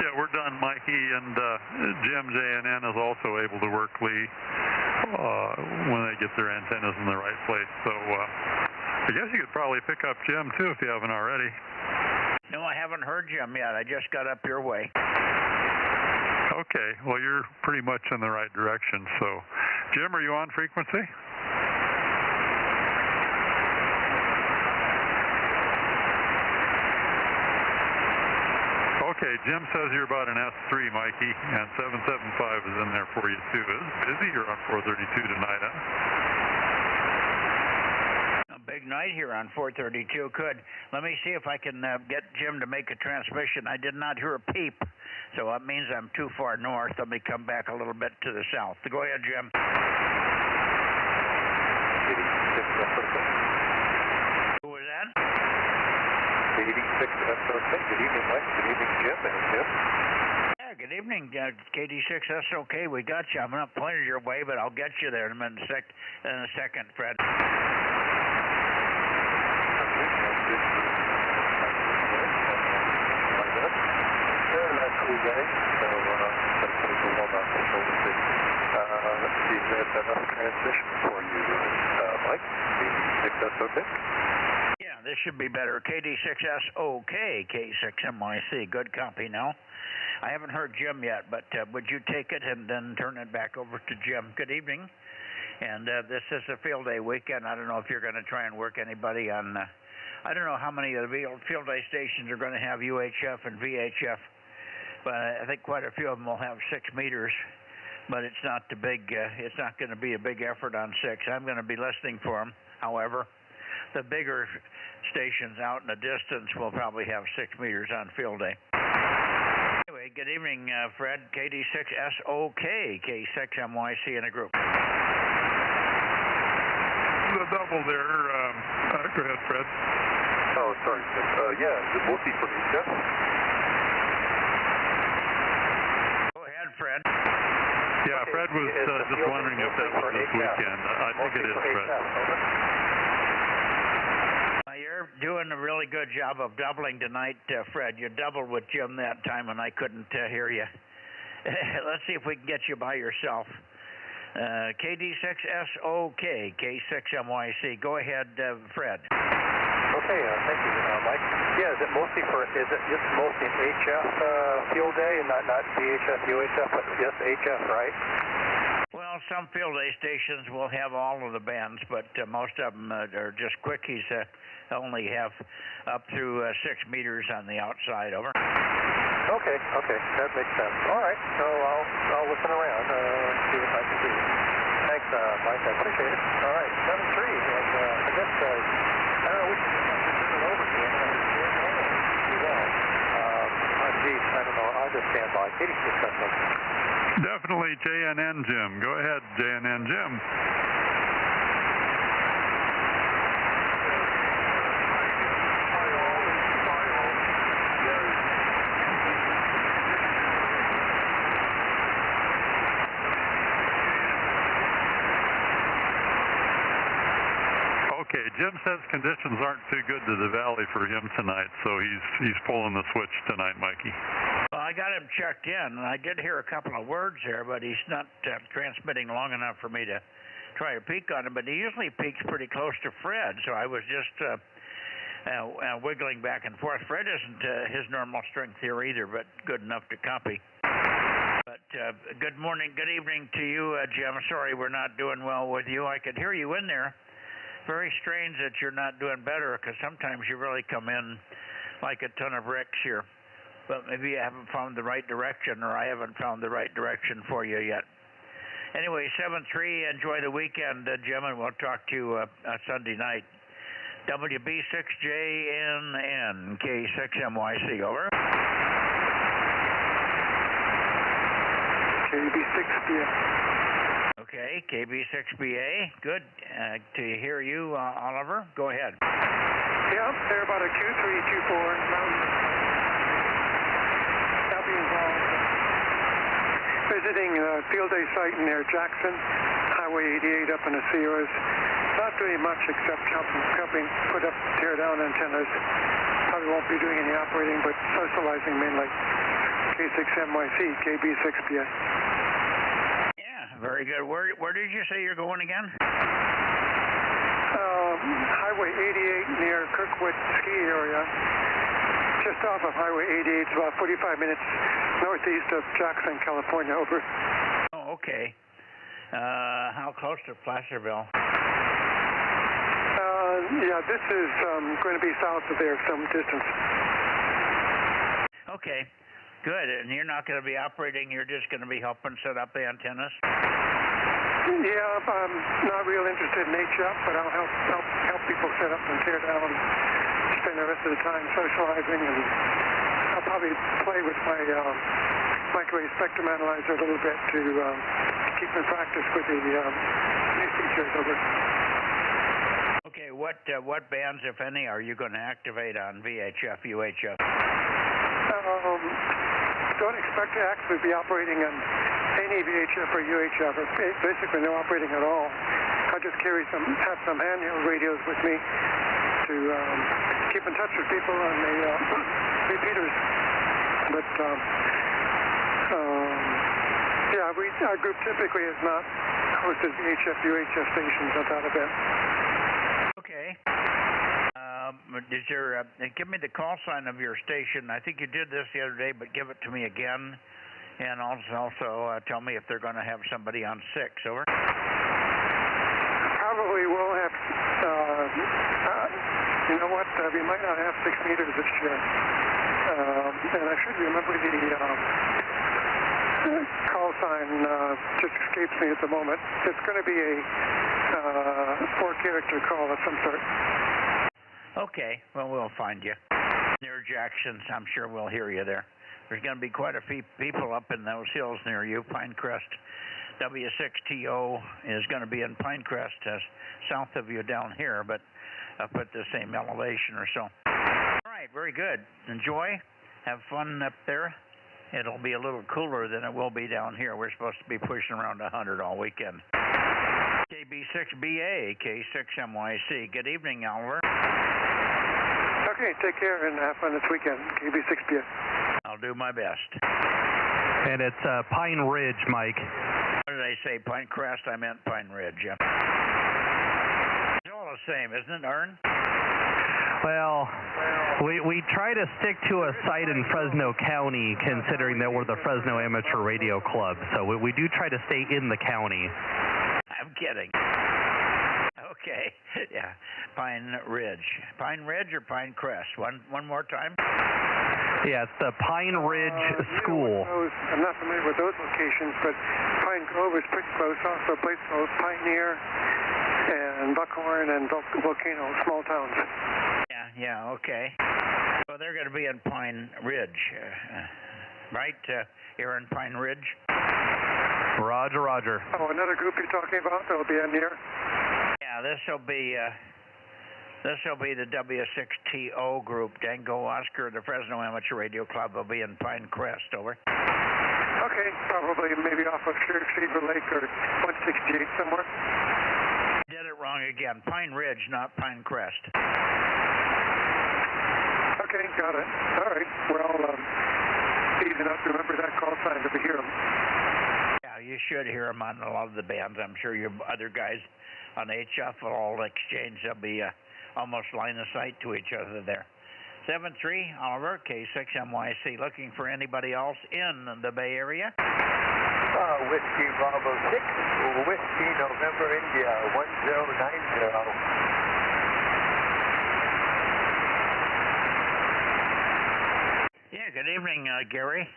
Yeah, we're done, Mikey, and Jim JNN is also able to work Lee when they get their antennas in the right place. So I guess you could probably pick up Jim, too, if you haven't already. No, I haven't heard Jim yet. I just got up your way. Okay, well, you're pretty much in the right direction. So, Jim, are you on frequency? Okay, Jim says you're about an S3, Mikey, and 775 is in there for you, too. It's busy. You're on 432 tonight, huh? A big night here on 432. Good. Let me see if I can get Jim to make a transmission. I did not hear a peep, so that means I'm too far north. Let me come back a little bit to the south. Go ahead, Jim. Who was that? 86, that's okay. Good evening, Mike. Good evening, Jim. And Jim. Yeah, good evening, KD6. That's okay. We got you. I'm not pointed your way, but I'll get you there in a second, Fred. Let's see, there's enough transmission for you, Mike. 86, that's okay? Yeah, this should be better. KD6SOK, K6MYC. Good copy now. I haven't heard Jim yet, but would you take it and then turn it back over to Jim? Good evening. And this is a field day weekend. I don't know if you're going to try and work anybody on, I don't know how many of the field day stations are going to have UHF and VHF, but I think quite a few of them will have 6 meters. But it's not the big. It's not going to be a big effort on 6. I'm going to be listening for them. However, the bigger stations out in the distance will probably have 6 meters on field day. Anyway, good evening, Fred. KD6SOK, K6MYC in a group. The double there. Go ahead, Fred. Oh, sorry. Yeah, is it mostly for HF? Go ahead, Fred. Yeah, Fred was just wondering if that was this weekend. I think it is, Fred. You're doing a really good job of doubling tonight, Fred. You doubled with Jim that time, and I couldn't hear you. Let's see if we can get you by yourself. KD6SOK, K6MYC. Go ahead, Fred. Okay, thank you, Mike. Yeah, is it just mostly HF field day and not VHF, UHF, but just HF, right? Well, some field day stations will have all of the bands, but most of them are just quickies. Only have up through 6 meters on the outside. Over. Okay, that makes sense. All right, so I'll listen around, see what I can do. Thanks, Mike. I appreciate it. All right, 7-3, and I guess I don't know which one to turn it over to. Geez, I don't know. I'll just stand by. Katie, Definitely JNN Jim. Go ahead, JNN Jim. Okay, Jim says conditions aren't too good to the valley for him tonight, so he's pulling the switch tonight, Mikey. Well, I got him checked in, and I did hear a couple of words there, but he's not transmitting long enough for me to try to peek on him. But he usually peeks pretty close to Fred, so I was just wiggling back and forth. Fred isn't his normal strength here either, but good enough to copy. But good morning, good evening to you, Jim. Sorry we're not doing well with you. I could hear you in there. Very strange that you're not doing better, because sometimes you really come in like a ton of bricks here. But maybe you haven't found the right direction, or I haven't found the right direction for you yet. Anyway, 7-3, enjoy the weekend, Jim, and we'll talk to you Sunday night. WB6JNN, K6MYC, over. KB6BA. Okay, KB6BA, good to hear you, Oliver. Go ahead. Yeah, they're about a Q3, Q4 mountain. I'll be involved visiting a field day site near Jackson, Highway 88 up in the Sierras. Not doing much except helping put up, tear down antennas. Probably won't be doing any operating, but socializing mainly. K6MYC, KB6BA. Very good. Where did you say you're going again? Highway 88 near Kirkwood ski area. Just off of Highway 88. It's about 45 minutes northeast of Jackson, California. Over. Oh, okay. How close to Placerville? Yeah, this is going to be south of there some distance. Okay. Good, and you're not going to be operating, you're just going to be helping set up the antennas? Yeah, I'm not real interested in HF, but I'll help people set up and tear down, spend the rest of the time socializing, and I'll probably play with my microwave spectrum analyzer a little bit to keep in practice with the new features of it. Okay, what bands, if any, are you going to activate on VHF, UHF? Don't expect to actually be operating on any VHF or UHF, or basically no operating at all. I just have some handheld radios with me to keep in touch with people on the repeaters. But yeah, our group typically has not hosted VHF, UHF stations at that event. Okay. give me the call sign of your station. I think you did this the other day, but give it to me again. And also tell me if they're going to have somebody on 6, over. Probably will have, you know what, we might not have 6 meters this year. And I should remember the call sign, just escapes me at the moment. It's going to be a 4-character call of some sort. Okay, well, we'll find you. Near Jackson, I'm sure we'll hear you there. There's going to be quite a few people up in those hills near you. Pinecrest W6TO is going to be in Pinecrest, south of you down here, but up at the same elevation or so. All right, very good. Enjoy. Have fun up there. It'll be a little cooler than it will be down here. We're supposed to be pushing around 100 all weekend. KB6BA, K6MYC. Good evening, Oliver. Okay, take care and have fun this weekend. KB6BA. I'll do my best. And it's Pine Ridge, Mike. What did I say? Pinecrest? I meant Pine Ridge, yeah. It's all the same, isn't it, Ern? Well, we try to stick to a site in Fresno County, considering that we're the Fresno Amateur Radio Club. So we do try to stay in the county. I'm kidding. Okay, yeah, Pine Ridge. Pine Ridge or Pinecrest? One more time? Yeah, it's the Pine Ridge School. I'm not familiar with those locations, but Pine Grove is pretty close. Also, a place called Pioneer and Buckhorn and Volcano, small towns. Yeah, okay. Well, they're going to be in Pine Ridge, right? Here in Pine Ridge? Roger, roger. Oh, another group you're talking about that'll be in here? Yeah, this will be the W6TO group. Dango Oscar, the Fresno Amateur Radio Club will be in Pinecrest, over. Okay, probably maybe off of Shaver Lake or 168 somewhere. Did it wrong again. Pine Ridge, not Pinecrest. Okay, got it. All right. Well, easy enough to remember that call sign to hear them. Yeah, you should hear them on a lot of the bands. I'm sure your other guys on HF will all exchange. They'll be almost line of sight to each other there. 7-3, Oliver, K6MYC. Looking for anybody else in the Bay Area? Whiskey Bravo 6, Whiskey November India 1090. Yeah, good evening, Gary.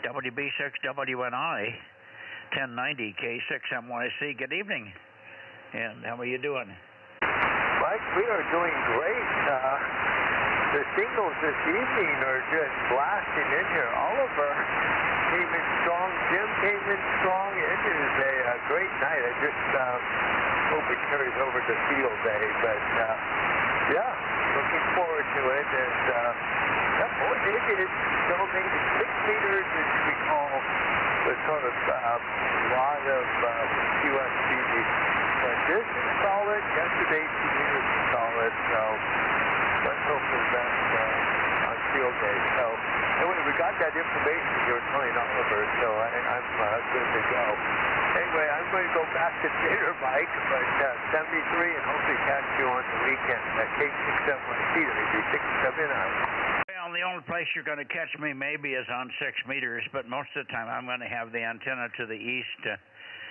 WB6WNI 1090 K6MYC. Good evening. And how are you doing? Mike, we are doing great. The signals this evening are just blasting in here. Oliver came in strong. Jim came in strong. It is a great night. I just hope it carries over to field day. But, yeah, looking forward to it. And, boy, it is so amazing. 6 meters, as you recall, was sort of a lot of QSB. But this is solid. Yesterday, 2 meters was solid. So let's hope for the best on field day. So anyway, we got that information you were telling Oliver, so I'm good to go. Anyway, I'm going to go back to dinner, Mike, but 73 and hopefully catch you on the weekend at K6MYC, WB679. Well, the only place you're going to catch me maybe is on 6 meters, but most of the time I'm going to have the antenna to the east,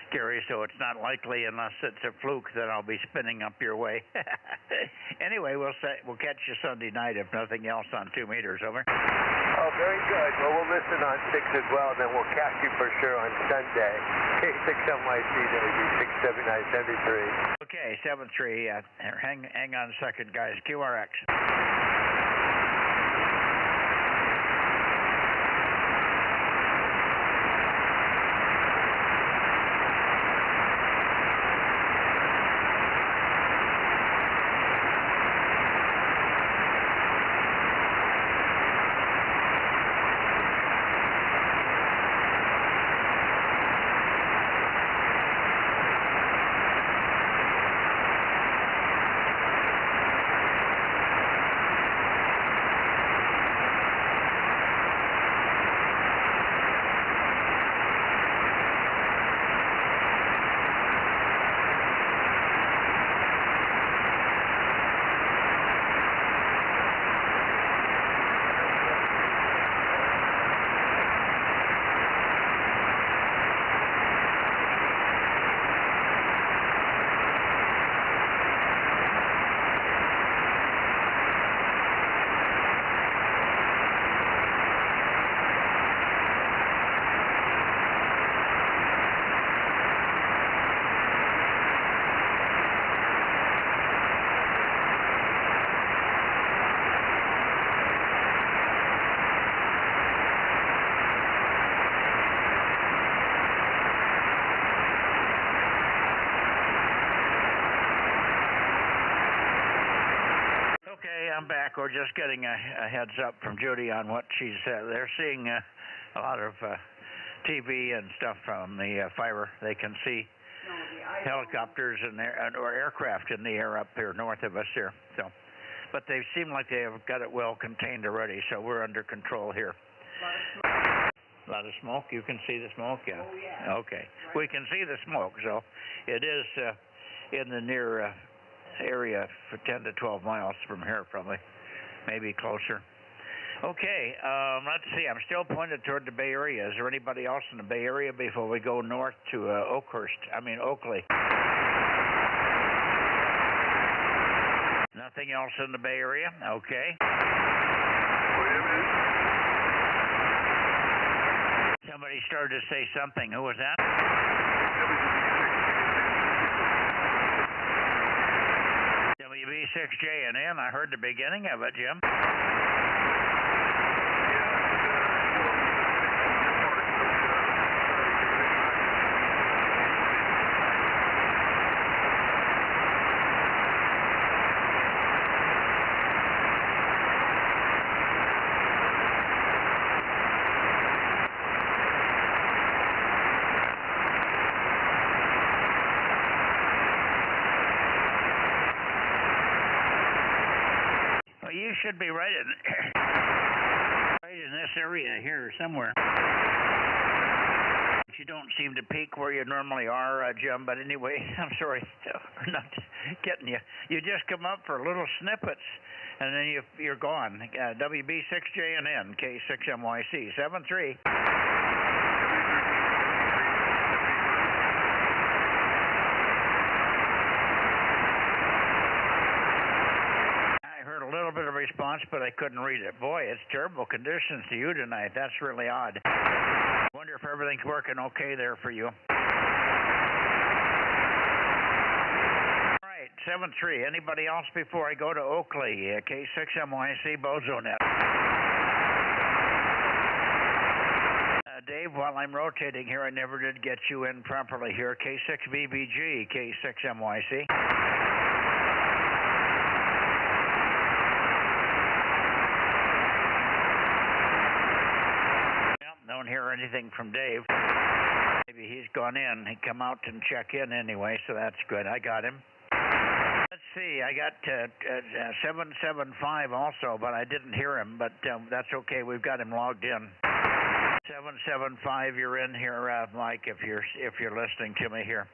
Gary, so it's not likely, unless it's a fluke, that I'll be spinning up your way. Anyway, we'll catch you Sunday night, if nothing else, on 2 meters, over. Oh, very good. Well, we'll listen on 6 as well, and then we'll catch you for sure on Sunday. K6MYC, WB67973. Okay, 7-3. Hang on a second, guys. QRX. we're just getting a heads up from Judy on what she said. They're seeing a lot of TV and stuff from the fire. They can see helicopters or aircraft in the air up here north of us here. So, but they seem like they have got it well contained already, so we're under control here. A lot of smoke? You can see the smoke? Yeah. Oh, yeah. Okay. We can see the smoke, so it is in the near area for 10 to 12 miles from here, probably. Maybe closer. Okay, let's see. I'm still pointed toward the Bay Area. Is there anybody else in the Bay Area before we go north to Oakley? Nothing else in the Bay Area? Okay. Somebody started to say something. Who was that? WB6JNN. I heard the beginning of it, Jim. You should be right in this area here somewhere. You don't seem to peak where you normally are, Jim, but anyway, I'm sorry for not getting you. You just come up for little snippets, and then you're gone. WB6JNN, K6MYC, 73. A little bit of response, but I couldn't read it. Boy, it's terrible conditions to you tonight. That's really odd. Wonder if everything's working okay there for you. All right, 7-3. Anybody else before I go to Oakley? K6MYC, Bozo Net. Dave, while I'm rotating here, I never did get you in properly here. K6BBG, K6MYC. Don't hear anything from Dave. Maybe he's gone in. He come out and check in anyway, so that's good. I got him. Let's see. I got 775 also, but I didn't hear him. But that's okay. We've got him logged in. 775. You're in here, Mike. If you're listening to me here.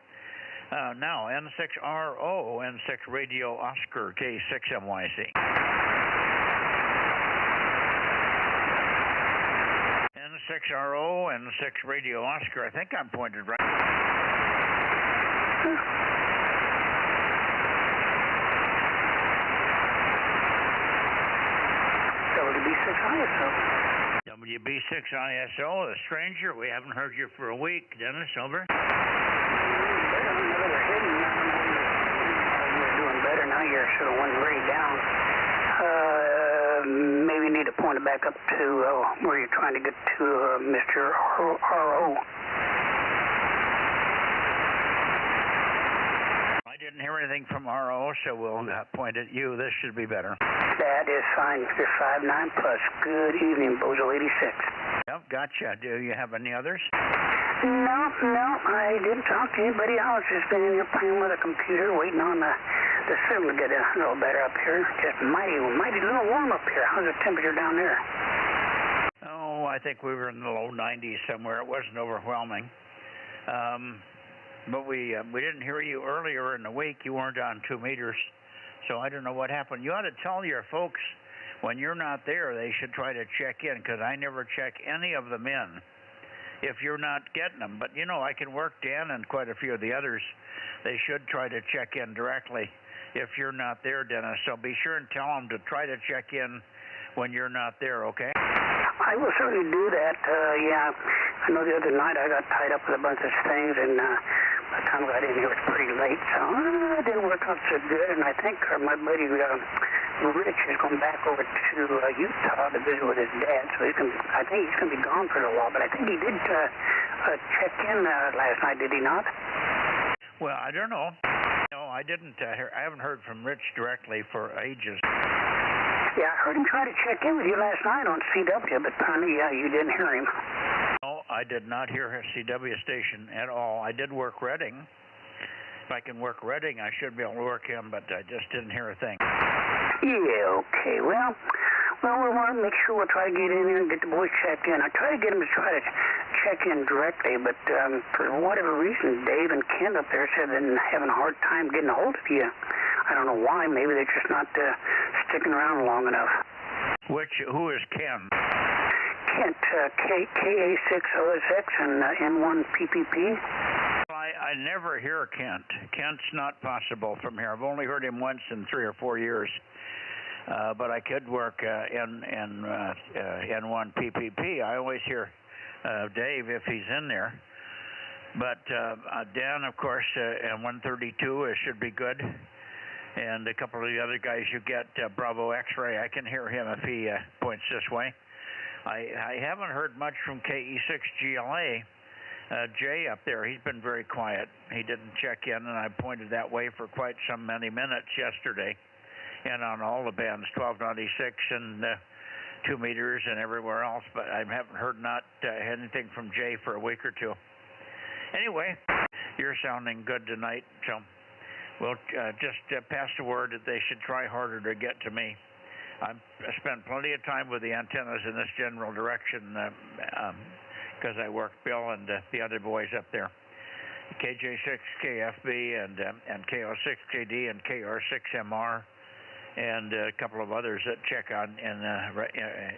Now N6RO, N6 Radio Oscar, K6MYC. N6RO and 6 Radio Oscar. I think I'm pointed right. WB6ISO. WB6ISO, the stranger. We haven't heard you for a week. Dennis, over. You're doing better now. You're sort of one grade down. Maybe need to point it back up to where you're trying to get to Mr. RO. I didn't hear anything from RO, so we'll point at you. This should be better. That is fine. Mr. 59 plus. Good evening, Bozo 86. Yep, gotcha. Do you have any others? No, I didn't talk to anybody else. Just been in here playing with a computer, waiting on the sun to get a little better up here. Just mighty little warm up here. How's the temperature down there? Oh, I think we were in the low 90s somewhere. It wasn't overwhelming. But we didn't hear you earlier in the week. You weren't on 2 meters. So I don't know what happened. You ought to tell your folks when you're not there, they should try to check in, because I never check any of them in if you're not getting them. But, you know, I can work Dan and quite a few of the others. They should try to check in directly if you're not there, Dennis. So be sure and tell them to try to check in when you're not there, okay? I will certainly do that. Yeah, I know the other night I got tied up with a bunch of things, and by the time I got in here, it was pretty late, so it didn't work out so good. And I think my buddy Rich is going back over to Utah to visit with his dad, so I think he's going to be gone for a while. But I think he did check in last night, did he not? Well, I don't know. No, I didn't. I haven't heard from Rich directly for ages. Yeah, I heard him try to check in with you last night on CW, but apparently you didn't hear him. No, I did not hear his CW station at all. I did work Reading. If I can work Reading, I should be able to work him, but I just didn't hear a thing. Yeah, okay. Well, we want to make sure we'll try to get in there and get the boys checked in. I tried to get them to try to check in directly, but for whatever reason, Dave and Ken up there said they're having a hard time getting a hold of you. I don't know why. Maybe they're just not sticking around long enough. Who is Ken? Kent, KA6OSX and N1PPP. I never hear Kent. Kent's not possible from here. I've only heard him once in 3 or 4 years. But I could work N1PPP. I always hear Dave if he's in there. But Dan, of course, N132 should be good. And a couple of the other guys you get, Bravo X-Ray, I can hear him if he points this way. I haven't heard much from KE6GLA. Jay up there, he's been very quiet. He didn't check in, and I pointed that way for quite many minutes yesterday. And on all the bands, 1296 and 2 meters and everywhere else, but I haven't heard anything from Jay for a week or two. Anyway, you're sounding good tonight, so we'll just pass the word that they should try harder to get to me. I've spent plenty of time with the antennas in this general direction because I work Bill and the other boys up there. KJ6KFB and KO6KD and KR6MR. And a couple of others that check on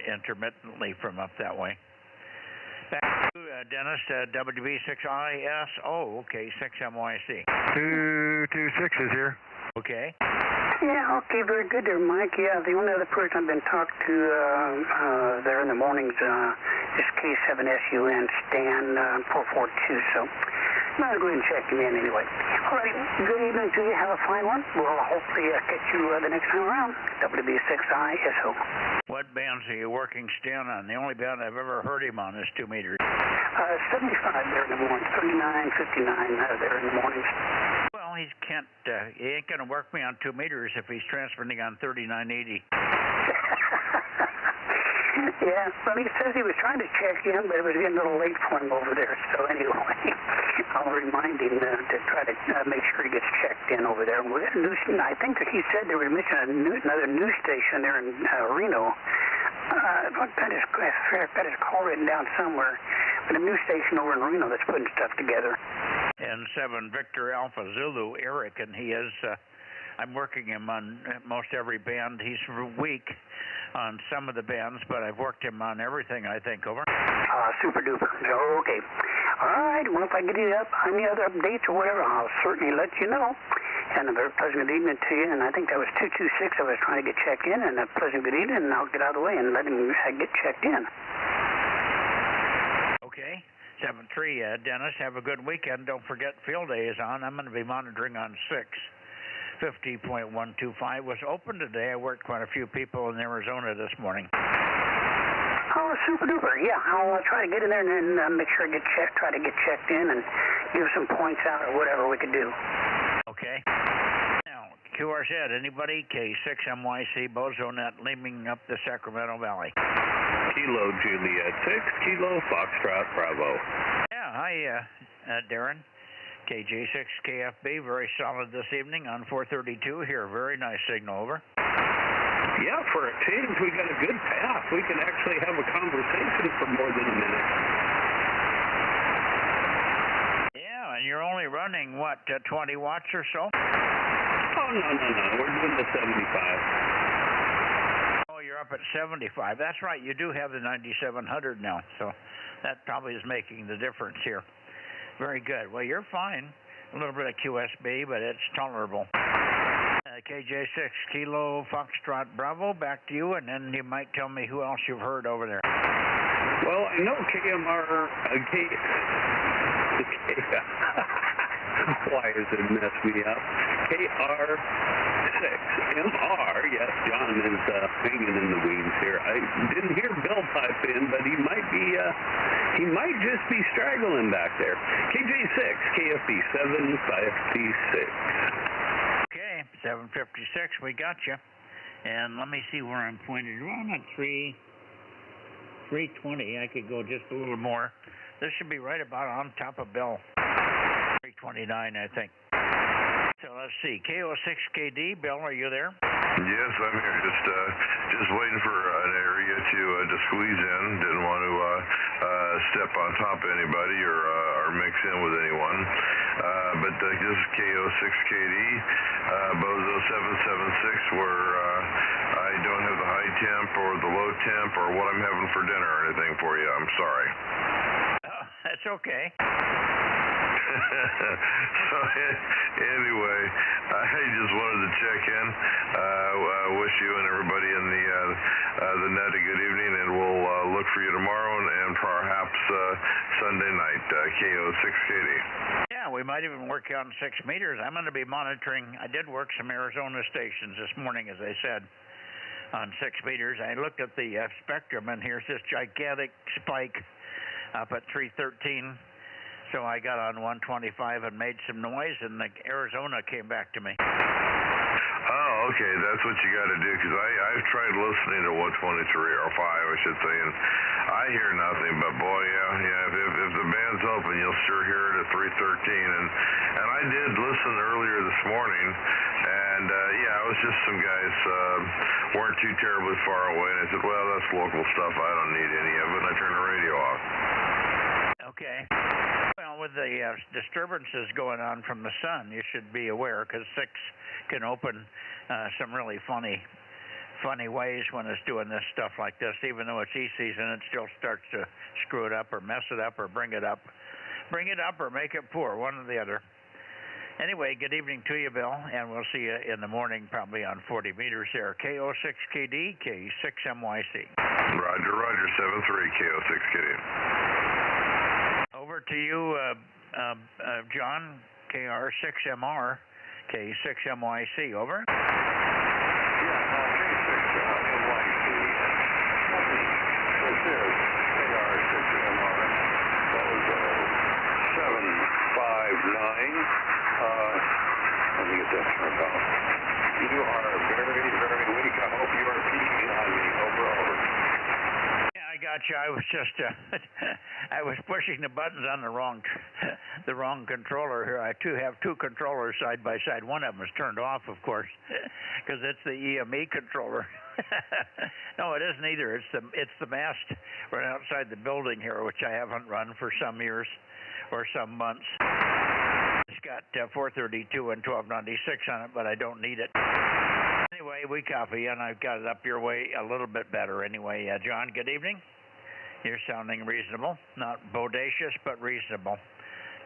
intermittently from up that way. Back to Dennis, WB6IS. Oh, okay, 6MYC. 226 is here. Okay. Yeah, okay, very good there, Mike. Yeah, the only other person I've been talking to there in the mornings is K7SUN Stan 442, so I'll go ahead and check him in anyway. All right, good evening to you. Have a fine one. We'll hopefully catch you the next time around. WB6ISO. What bands are you working Stan on? The only band I've ever heard him on is 2 meters. 75 there in the morning, 3959 there in the mornings. Well, he ain't going to work me on 2 meters if he's transmitting on 3980. Yeah, well, he says he was trying to check in, but it was getting a little late for him over there. So anyway, I'll remind him to try to make sure he gets checked in over there. We got a news. I think that he said they were missing another news station there in Reno. I've got his call written down somewhere. But a news station over in Reno that's putting stuff together. And 7 Victor Alpha Zulu, Eric, and he is. I'm working him on most every band. He's weak on some of the bands, but I've worked him on everything, I think, over. Super duper. Okay. All right. Well, if I get any other updates or whatever, I'll certainly let you know. And a very pleasant good evening to you. And I think that was 226 I was trying to get checked in. And a pleasant good evening, and I'll get out of the way and let him get checked in. Okay. 7-3, Dennis, have a good weekend. Don't forget field day is on. I'm going to be monitoring on 6. 50.125 was open today. I worked quite a few people in Arizona this morning. Oh, super duper. Yeah, I'll try to get in there and then make sure I try to get checked in and give some points out or whatever we can do. Okay. Now, QRZ, anybody? K6MYC, Bozo Net, leaming up the Sacramento Valley. Kilo Juliet 6, Kilo Foxtrot Bravo. Yeah, hi, Darren. KJ6KFB, very solid this evening on 432 here. Very nice signal, over. Yeah, for a change, we got a good path. We can actually have a conversation for more than a minute. Yeah, and you're only running, what, 20 watts or so? Oh, no. We're doing the 75. Oh, you're up at 75. That's right. You do have the 9700 now, so that probably is making the difference here. Very good. Well, you're fine. A little bit of QSB, but it's tolerable. KJ6 Kilo Foxtrot Bravo, back to you, and then you might tell me who else you've heard over there. Well, I know KMR... Why does it mess me up? KR6MR. Yes, John is hanging in the wings here. I didn't hear Bill pipe in, but he might just be straggling back there. KJ6, KFB 756. Okay, 756, we got you. And let me see where I'm pointed. Well, I'm at 320. I could go just a little more. This should be right about on top of Bill. 329, I think. So let's see. KO6KD, Bill, are you there? Yes, I'm here. Just waiting for an area to squeeze in. Didn't want to step on top of anybody or mix in with anyone. But this is KO6KD, Bozo 776, where I don't have the high temp or the low temp or what I'm having for dinner or anything for you. I'm sorry. That's okay. So anyway, I just wanted to check in. Wish you and everybody in the net a good evening, and we'll look for you tomorrow and perhaps Sunday night, KO6KD. Yeah, we might even work on 6 meters. I'm going to be monitoring. I did work some Arizona stations this morning, as I said, on 6 meters. I looked at the spectrum, and here's this gigantic spike up at 313. So I got on 125 and made some noise, and Arizona came back to me. Oh, okay, that's what you got to do, because I've tried listening to 123, or 5, I should say, and I hear nothing, but boy, yeah, if the band's open, you'll sure hear it at 313, and I did listen earlier this morning, and yeah, it was just some guys weren't too terribly far away, and I said, well, that's local stuff, I don't need any of it, and I turned the radio off. Okay. Well, with the disturbances going on from the sun, you should be aware, because 6 can open some really funny ways when it's doing this stuff like this. Even though it's E-season, it still starts to screw it up or mess it up or bring it up or make it poor, one or the other. Anyway, good evening to you, Bill, and we'll see you in the morning probably on 40 meters there. KO6KD, K6MYC. Roger, 73, KO6KD. Over to you, John, KR6MR, K6MYC, over. Yeah, K6MYC. This is KR6MR, Bozo 759. Let me get that turned off. You are very, very weak. I hope you are peeking on me. Over. I got you. I was just, I was pushing the buttons on the wrong controller here. I have 2 controllers side by side. One of them is turned off, of course, because it's the EME controller. No, it isn't either. It's the mast right outside the building here, which I haven't run for some years or some months. It's got 432 and 1296 on it, but I don't need it. Anyway, we copy, and I've got it up your way a little bit better. Anyway, John, good evening. You're sounding reasonable. Not bodacious, but reasonable.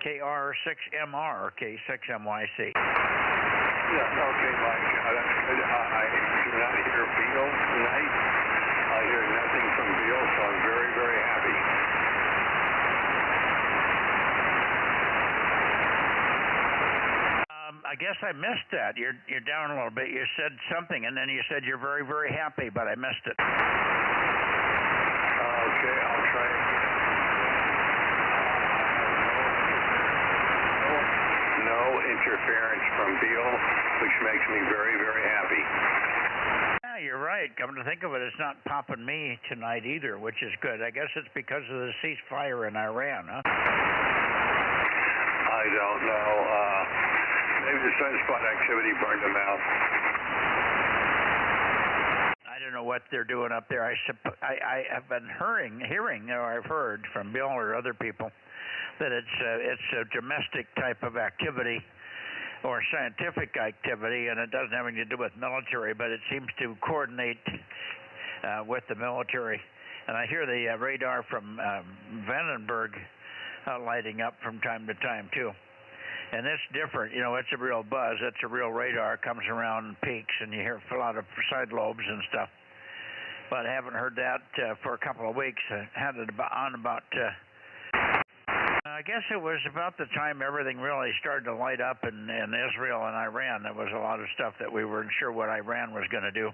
KR6MR, K6MYC. Yeah, okay, Mike. I do not hear Beal tonight. I hear nothing from Beal, so I'm very, very happy. I guess I missed that. You're down a little bit. You said something, and then you said you're very, very happy, but I missed it. Okay, I'll try again. No interference from Beal, which makes me very, very happy. Yeah, you're right. Come to think of it, it's not popping me tonight either, which is good. I guess it's because of the ceasefire in Iran, huh? I don't know. Maybe the sunspot activity burned them out. I don't know what they're doing up there. I have been hearing, or I've heard from Bill or other people, that it's a domestic type of activity or scientific activity, and it doesn't have anything to do with military, but it seems to coordinate with the military. And I hear the radar from Vandenberg lighting up from time to time, too. And it's different. You know, it's a real buzz. It's a real radar. It comes around and peaks, and you hear a lot of side lobes and stuff. But I haven't heard that for a couple of weeks. I had it on about, I guess it was about the time everything really started to light up in Israel and Iran. There was a lot of stuff that we weren't sure what Iran was going to do.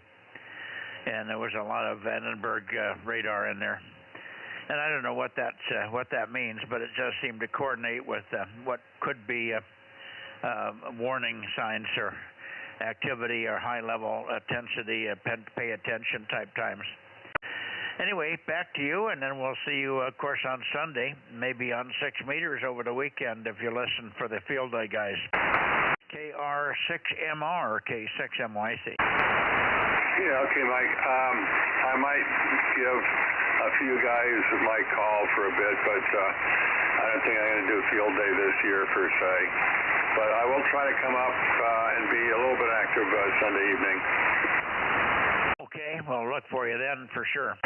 And there was a lot of Vandenberg radar in there. And I don't know what that means, but it does seem to coordinate with what could be warning signs or activity or high-level intensity, pay attention type times. Anyway, back to you, and then we'll see you, of course, on Sunday, maybe on 6 meters over the weekend if you listen for the field day guys. KR6MR, K6MYC. Yeah, okay, Mike. I might give a few guys my call for a bit, but I don't think I'm going to do a field day this year per se. But I will try to come up and be a little bit active Sunday evening. Okay, well, look for you then for sure.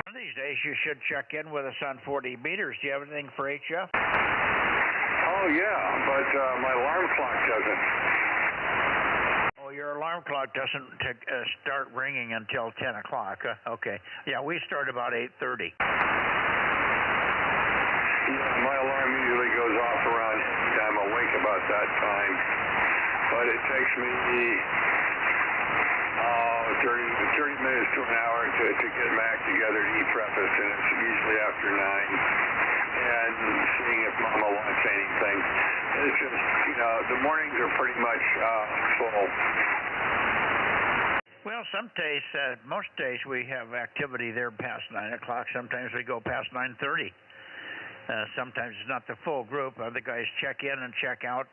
One of these days you should check in with us on 40 meters. Do you have anything for HF? Oh, yeah, but my alarm clock doesn't. Oh, your alarm clock doesn't start ringing until 10 o'clock. Okay. Yeah, we start about 8:30. Yeah, my alarm usually goes off around I'm awake about that time. But it takes me 30 minutes to an hour to get Mac together to eat breakfast, and it's usually after 9. And seeing if Mama wants anything. It's just, the mornings are pretty much full. Well, some days, most days we have activity there past 9 o'clock. Sometimes we go past 9:30. Sometimes it's not the full group. Other guys check in and check out,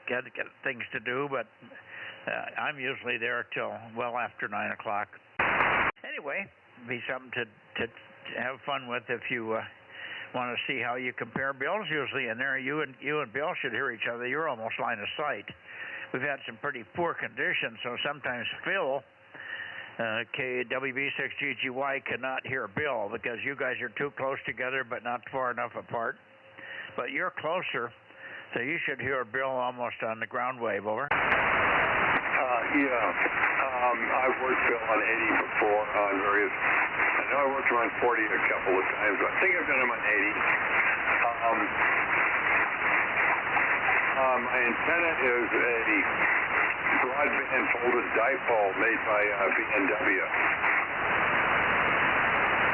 get things to do, but I'm usually there till well after 9 o'clock. Anyway, be something to have fun with if you want to see how you compare. Bill's usually in there. You and Bill should hear each other. You're almost line of sight. We've had some pretty poor conditions, so sometimes Phil, KWB6GGY, cannot hear Bill because you guys are too close together but not far enough apart. But you're closer, so you should hear Bill almost on the ground wave. Over. I've worked Bill on 80 before on various. I know I worked him on 40 a couple of times, but I think I've done him on 80. My antenna is a broadband folded dipole made by B&W.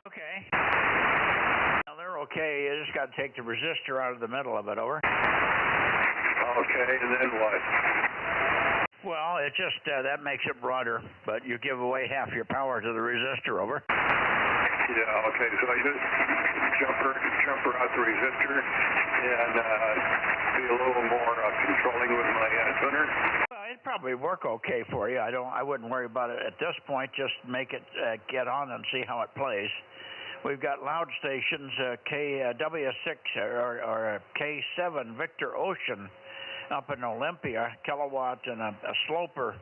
Okay. Now they're okay. You just got to take the resistor out of the middle of it. Over. Okay, and then what? Well, it just that makes it broader, but you give away half your power to the resistor. Over. Yeah. Okay. So I just jumper out the resistor and be a little more controlling with my tuner. Well, it'd probably work okay for you. I wouldn't worry about it at this point. Just make it get on and see how it plays. We've got loud stations, KW6 or K7 Victor Ocean up in Olympia, kilowatt, and a sloper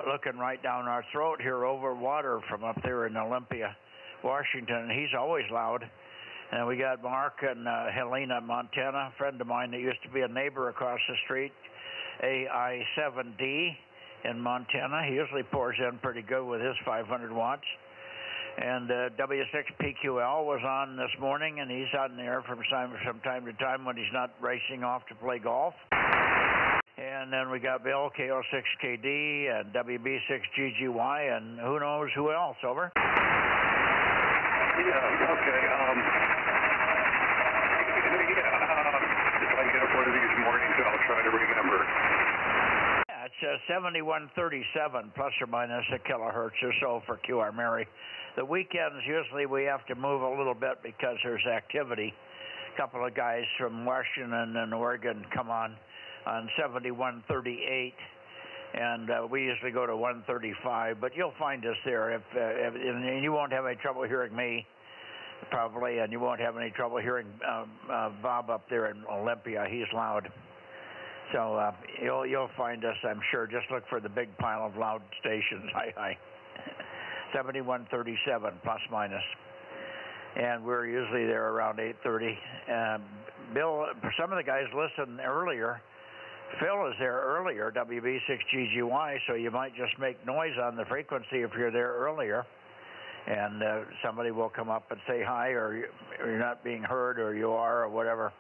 looking right down our throat here over water from up there in Olympia, Washington, and he's always loud. And we got Mark and Helena, Montana, a friend of mine that used to be a neighbor across the street, AI7D in Montana. He usually pours in pretty good with his 500 watts. And W6PQL was on this morning, and he's on there from time to time when he's not racing off to play golf. And then we got Bill, KO6KD, and WB6GGY, and who knows who else. Over. Yeah, okay. If I get up one of these mornings, I'll try to remember. Yeah, it's 7137 plus or minus a kilohertz or so for QR Mary. The weekends, usually we have to move a little bit because there's activity. A couple of guys from Washington and Oregon come on 7138, and we usually go to 135, but you'll find us there. And you won't have any trouble hearing me, probably, and you won't have any trouble hearing Bob up there in Olympia. He's loud. So you'll find us, I'm sure. Just look for the big pile of loud stations. Hi. 7137 plus minus. And we're usually there around 8:30. Bill, some of the guys listened earlier. Phil is there earlier, WB6GGY, so you might just make noise on the frequency if you're there earlier. And somebody will come up and say hi, or you're not being heard, or you are, or whatever.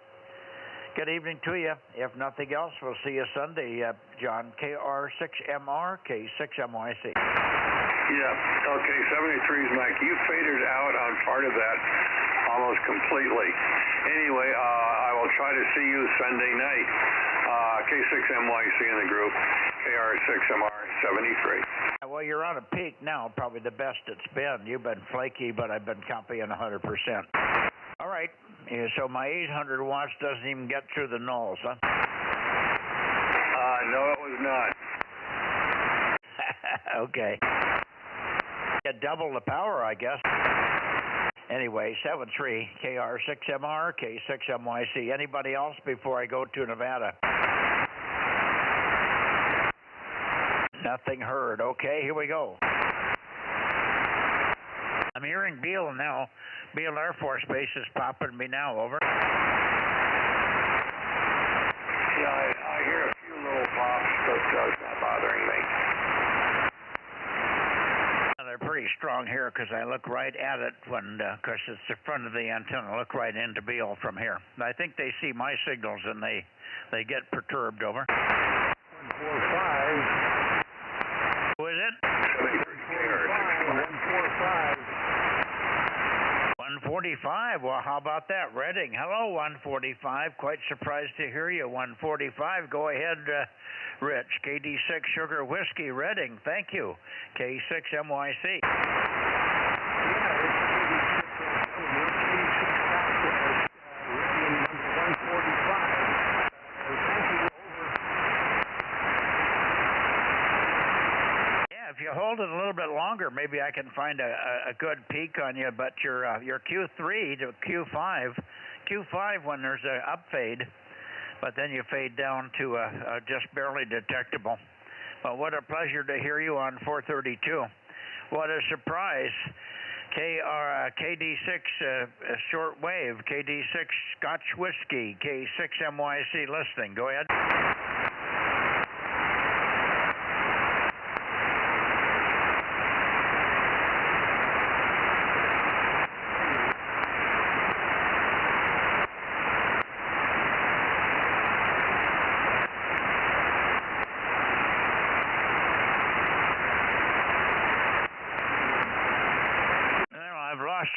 Good evening to you. If nothing else, we'll see you Sunday, John. KR6MR, K6MYC. Yeah, okay, 73's Mike. You faded out on part of that almost completely. Anyway, I will try to see you Sunday night. K6MYC in the group. KR6MR 73. Well, you're on a peak now, probably the best it's been. You've been flaky, but I've been copying 100%. All right, so my 800 watts doesn't even get through the nulls, huh? No, it was not. Okay. You double the power, I guess. Anyway, 73 KR6MR, K6MYC. Anybody else before I go to Nevada? Nothing heard. Okay, here we go. I'm hearing Beale now. Beale Air Force Base is popping me now. Over. Yeah, I hear a few little pops, but it's not bothering me. They're pretty strong here because I look right at it when, because it's the front of the antenna. I look right into Beale from here. I think they see my signals and they get perturbed. Over. 145. Who is it? 145. 145. Well, how about that? Redding. Hello, 145. Quite surprised to hear you, 145. Go ahead, Rich. KD6 Sugar Whiskey, Redding. Thank you. K6MYC. If you hold it a little bit longer, maybe I can find a good peak on you. But your Q3 to Q5 when there's an up fade, but then you fade down to just barely detectable. Well, what a pleasure to hear you on 432. What a surprise. KD6 shortwave, KD6 Scotch Whiskey, K6MYC listening. Go ahead.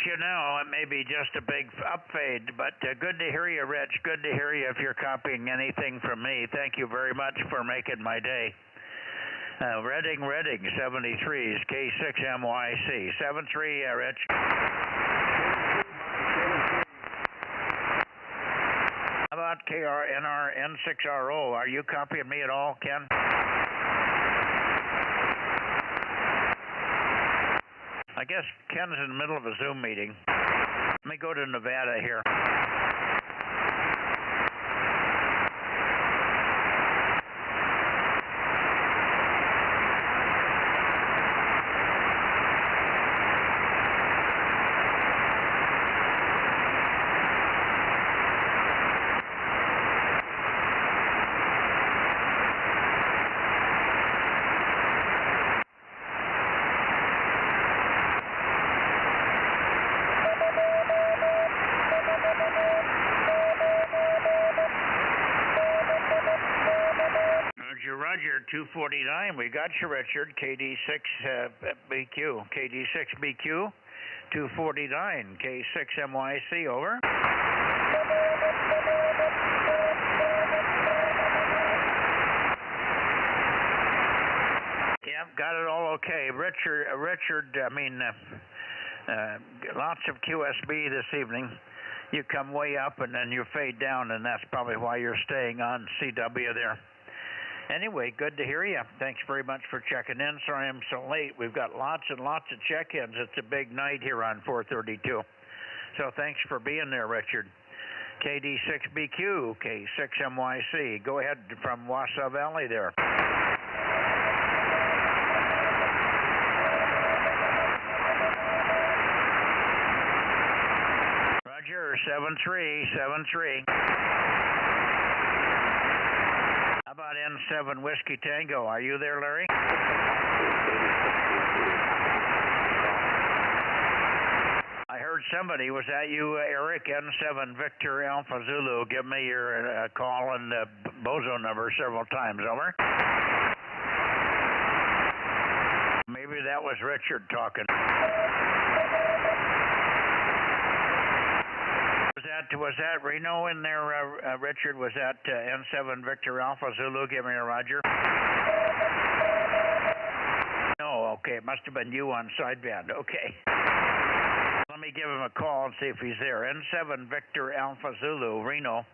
You now, it may be just a big up fade, but good to hear you, Rich. Good to hear you if you're copying anything from me. Thank you very much for making my day. Redding, 73s, K6MYC. 73, Rich. How about KRNR N6RO? Are you copying me at all, Ken? I guess Ken's in the middle of a Zoom meeting. Let me go to Nevada here. Roger, 249. We got you, Richard. KD6BQ. KD6BQ, 249. K6MYC, over. Yep, got it all okay. Richard, lots of QSB this evening. You come way up and then you fade down, and that's probably why you're staying on CW there. Anyway, good to hear you. Thanks very much for checking in. Sorry I'm so late. We've got lots and lots of check-ins. It's a big night here on 432. So thanks for being there, Richard. KD6BQ, K6MYC. Go ahead from Wausau Valley there. Roger, 7373. How about N7 Whiskey Tango? Are you there, Larry? I heard somebody. Was that you, Eric? N7 Victor Alpha Zulu. Give me your call and Bozo number several times. Over. Maybe that was Richard talking. Was that Reno in there, Richard? Was that N7 Victor Alpha Zulu? Give me a roger. No, okay. It must have been you on sideband. Okay. Let me give him a call and see if he's there. N7 Victor Alpha Zulu, Reno.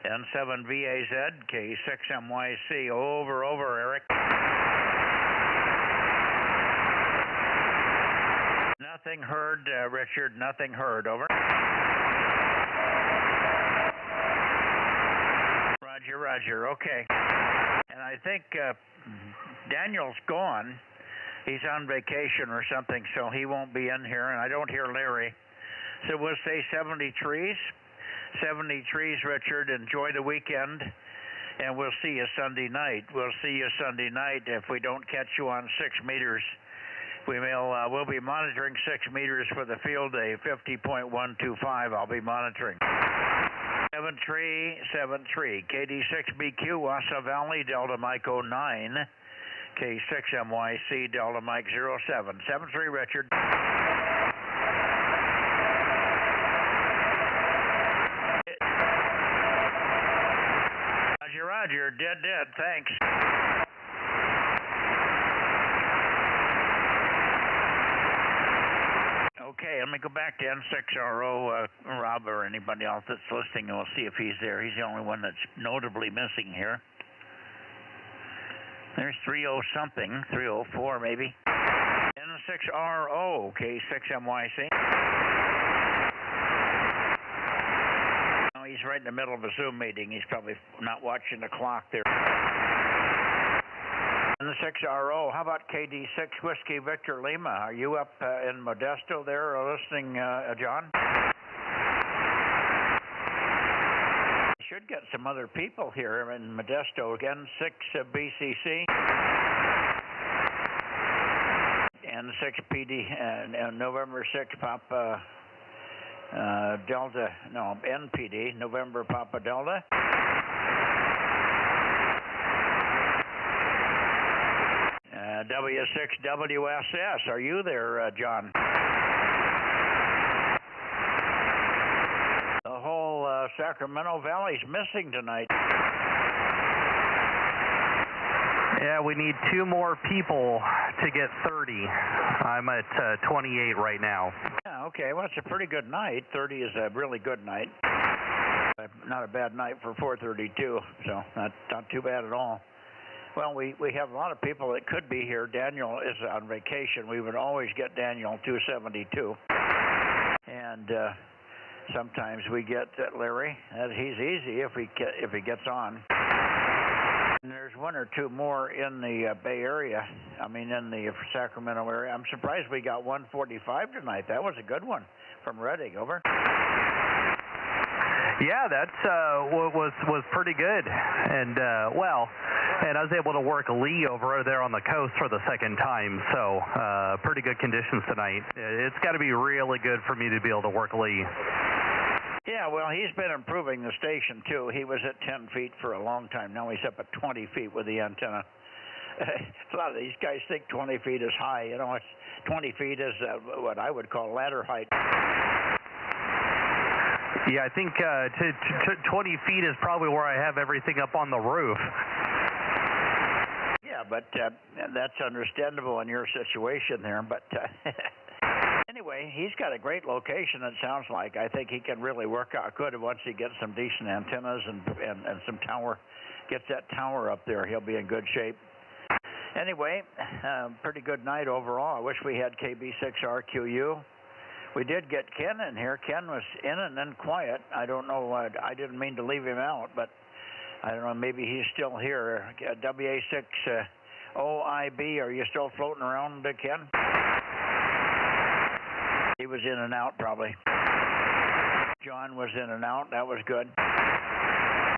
N7 VAZ, K6MYC. Over, Eric. Nothing heard, Richard. Nothing heard. Over. Roger. Okay. And I think Daniel's gone. He's on vacation or something, so he won't be in here, and I don't hear Larry. So we'll say 73s. 73s, Richard. Enjoy the weekend, and we'll see you Sunday night. If we don't catch you on 6 meters. We'll be monitoring 6 meters for the field day, 50.125. I'll be monitoring. 7373, KD6BQ, Wassa Valley, Delta Mike 09, K6MYC, Delta Mike 07. 73, Richard. Roger, dead, thanks. Okay, let me go back to N6RO, Rob or anybody else that's listening, and we'll see if he's there. He's the only one that's notably missing here. There's 30-something, 304 maybe. N6RO, K6MYC. Oh, he's right in the middle of a Zoom meeting. He's probably not watching the clock there. N6RO, how about KD6 Whiskey Victor Lima? Are you up in Modesto there listening, John? Should get some other people here in Modesto. N6 BCC. N6 PD, November 6 Papa Delta, no, NPD, November Papa Delta. W6WSS, are you there, John? The whole Sacramento Valley's missing tonight. Yeah, we need 2 more people to get 30. I'm at 28 right now. Yeah, okay, well, it's a pretty good night. 30 is a really good night. Not a bad night for 432, so not too bad at all. Well, we have a lot of people that could be here. Daniel is on vacation. We would always get Daniel 272. And sometimes we get Larry. He's easy if he gets on. And there's 1 or 2 more in the Bay Area. I mean, in the Sacramento area. I'm surprised we got 145 tonight. That was a good one from Redding. Over. Yeah, that's was pretty good. And and I was able to work Lee over there on the coast for the second time. So pretty good conditions tonight. It's got to be really good for me to be able to work Lee. Yeah, well, he's been improving the station, too. He was at 10 feet for a long time. Now he's up at 20 feet with the antenna. A lot of these guys think 20 feet is high. You know, 20 feet is what I would call ladder height. Yeah, I think 20 feet is probably where I have everything up on the roof. Yeah, but that's understandable in your situation there. But anyway, he's got a great location, it sounds like. I think he can really work out good once he gets some decent antennas and some tower, gets that tower up there. He'll be in good shape. Anyway, pretty good night overall. I wish we had KB6RQU. We did get Ken in here. Ken was in and then quiet. I don't know. I didn't mean to leave him out, but I don't know. Maybe he's still here. WA6OIB, are you still floating around, Ken? He was in and out, probably. John was in and out. That was good.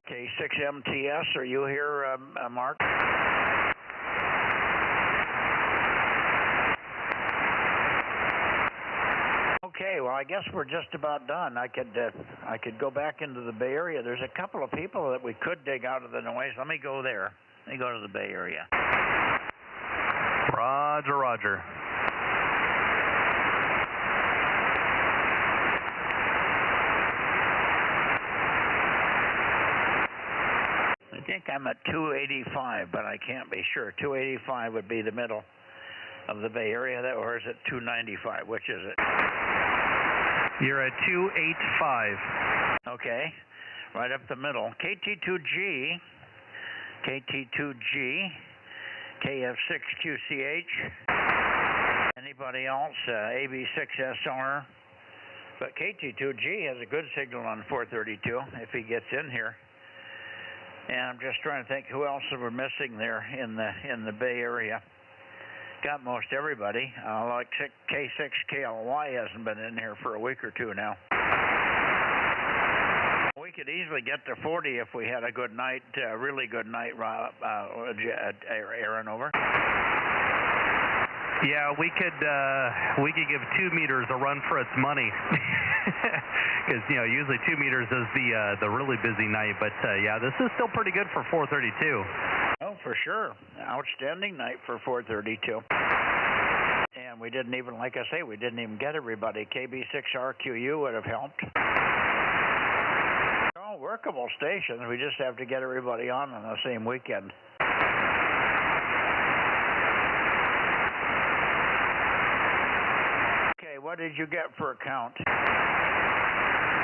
K6MTS, are you here, Mark? Okay, well, I guess we're just about done. I could go back into the Bay Area. There's a couple of people that we could dig out of the noise. Let me go there. Let me go to the Bay Area. Roger. think I'm at 285, but I can't be sure. 285 would be the middle of the Bay Area, or is it 295? Which is it? You're at 285. Okay, right up the middle. KT2G, KF6QCH. Anybody else? AB6SR. But KT2G has a good signal on 432 if he gets in here. And I'm just trying to think who else we're missing there in the Bay Area. Got most everybody. Like K6KLY hasn't been in here for a week or two now. We could easily get to 40 if we had a good night, really good night, Aaron, over. Yeah, we could give 2 meters a run for its money, because usually 2 meters is the really busy night. But yeah, this is still pretty good for 432. Oh, for sure, outstanding night for 432. And we didn't even, like I say, we didn't even get everybody. KB6RQU would have helped. All workable stations. We just have to get everybody on the same weekend. What did you get for a count?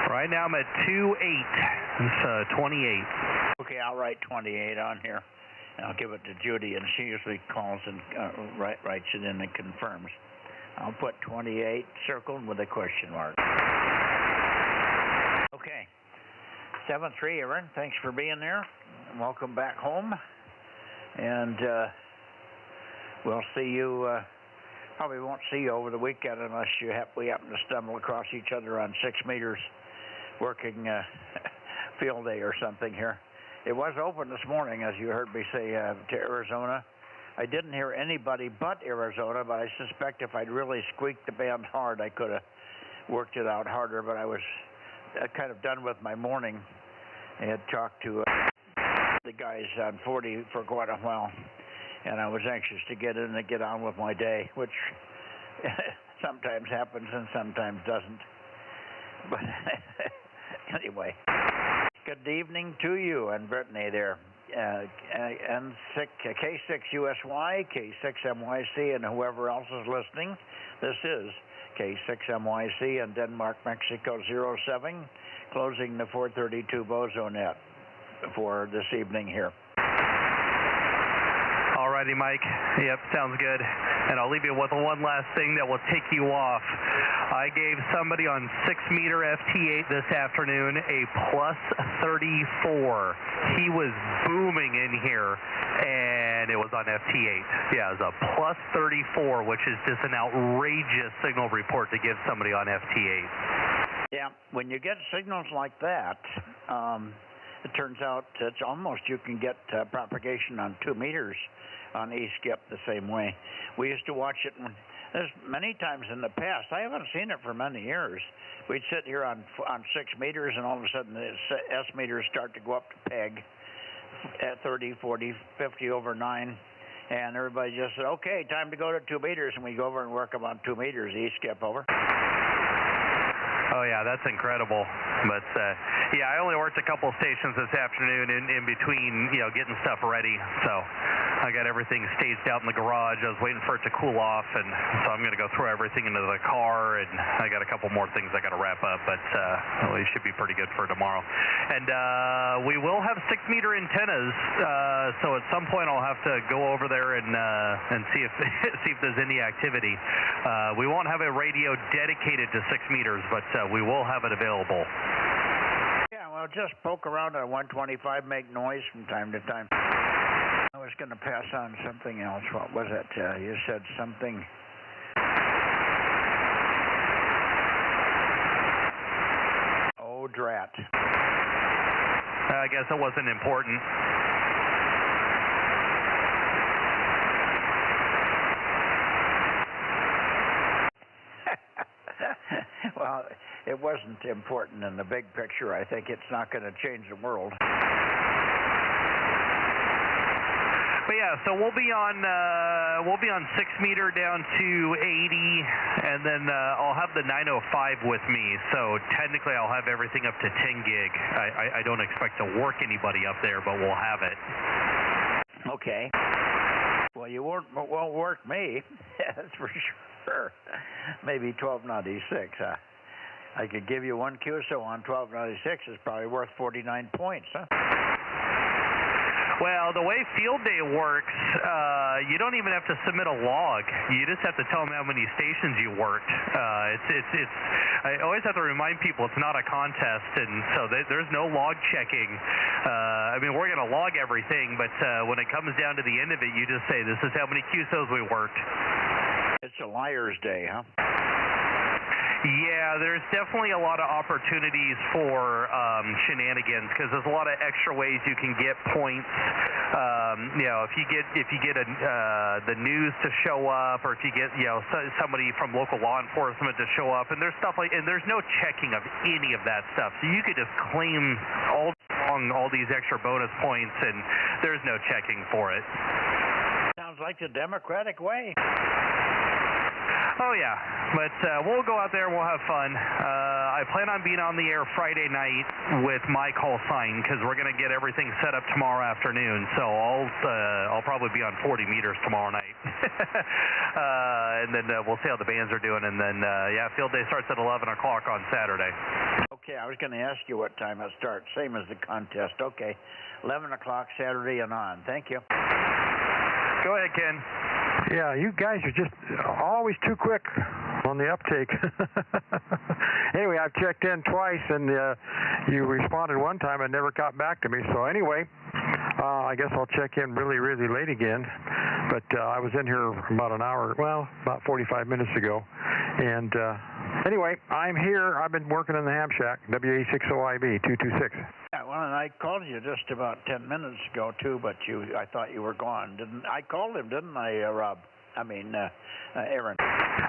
Right now I'm at 28. It's 28. Okay, I'll write 28 on here. And I'll give it to Judy, and she usually calls and writes it in and confirms. I'll put 28 circled with a question mark. Okay. 7-3, Aaron. Thanks for being there. Welcome back home. And we'll see you... Probably won't see you over the weekend unless we happen to stumble across each other on 6 meters working field day or something here. It was open this morning, as you heard me say, to Arizona. I didn't hear anybody but Arizona, but I suspect if I'd really squeaked the band hard, I could have worked it out harder, but I was kind of done with my morning. I had talked to the guys on 40 for quite a while. And I was anxious to get in and get on with my day, which sometimes happens and sometimes doesn't. But anyway, good evening to you and Brittany there. K6USY, K6MYC, and whoever else is listening. This is K6MYC and Denmark, Mexico 07, closing the 432 Bozo Net for this evening here. Alrighty, Mike. Yep, sounds good. And I'll leave you with one last thing that will take you off. I gave somebody on 6-meter FT8 this afternoon a plus 34. He was booming in here, and it was on FT8. Yeah, it was a plus 34, which is just an outrageous signal report to give somebody on FT8. Yeah, when you get signals like that, it turns out it's almost you can get propagation on 2 meters on E-skip the same way. We used to watch it there's many times in the past. I haven't seen it for many years. We'd sit here on 6 meters, and all of a sudden the S meters start to go up to peg at 30, 40, 50 over 9. And everybody just said, okay, time to go to 2 meters. And we go over and work them on 2 meters, E-skip over. Oh, yeah, that's incredible. But, yeah, I only worked a couple stations this afternoon in between, getting stuff ready. So I got everything staged out in the garage. I was waiting for it to cool off, and so I'm going to go throw everything into the car, and I got a couple more things I got to wrap up, but we should be pretty good for tomorrow. And we will have 6-meter antennas, so at some point I'll have to go over there and see if see if there's any activity. We won't have a radio dedicated to 6 meters, but we will have it available. Yeah, well, just poke around on 125, make noise from time to time. I was going to pass on something else. What was it? You said something. Oh, drat. I guess it wasn't important. Well, it wasn't important in the big picture. I think it's not going to change the world. But yeah, so we'll be on 6 meter down to 80, and then I'll have the 905 with me. So technically, I'll have everything up to 10 gig. I don't expect to work anybody up there, but we'll have it. Okay. Well, you won't work me. That's for sure. Maybe 1296. I could give you one QSO on 1296. It's probably worth 49 points, huh? Well, the way field day works, you don't even have to submit a log. You just have to tell them how many stations you worked. I always have to remind people it's not a contest, and so there's no log checking. I mean, we're going to log everything, but when it comes down to the end of it, you just say, this is how many QSOs we worked. It's a liar's day, huh? Yeah, there's definitely a lot of opportunities for shenanigans because there's a lot of extra ways you can get points. You know, if you get the news to show up, or if you get somebody from local law enforcement to show up, and there's stuff like, and there's no checking of any of that stuff, so you could just claim all these extra bonus points, and there's no checking for it. Sounds like the Democratic way. Oh, yeah, but we'll go out there and we'll have fun. I plan on being on the air Friday night with my call sign because we're going to get everything set up tomorrow afternoon, so I'll probably be on 40 meters tomorrow night. And then we'll see how the bands are doing, and then, yeah, field day starts at 11 o'clock on Saturday. Okay, I was going to ask you what time it starts, same as the contest. Okay, 11 o'clock Saturday and on. Thank you. Go ahead, Ken. Yeah, you guys are just always too quick on the uptake. Anyway, I've checked in twice, and you responded one time and never got back to me. So anyway, I guess I'll check in really, really late again. But I was in here about about 45 minutes ago. And anyway, I'm here. I've been working in the ham shack, WA60IB 226. Yeah, well, and I called you just about 10 minutes ago, too, but I thought you were gone. I called him, didn't I, Rob? I mean, Aaron.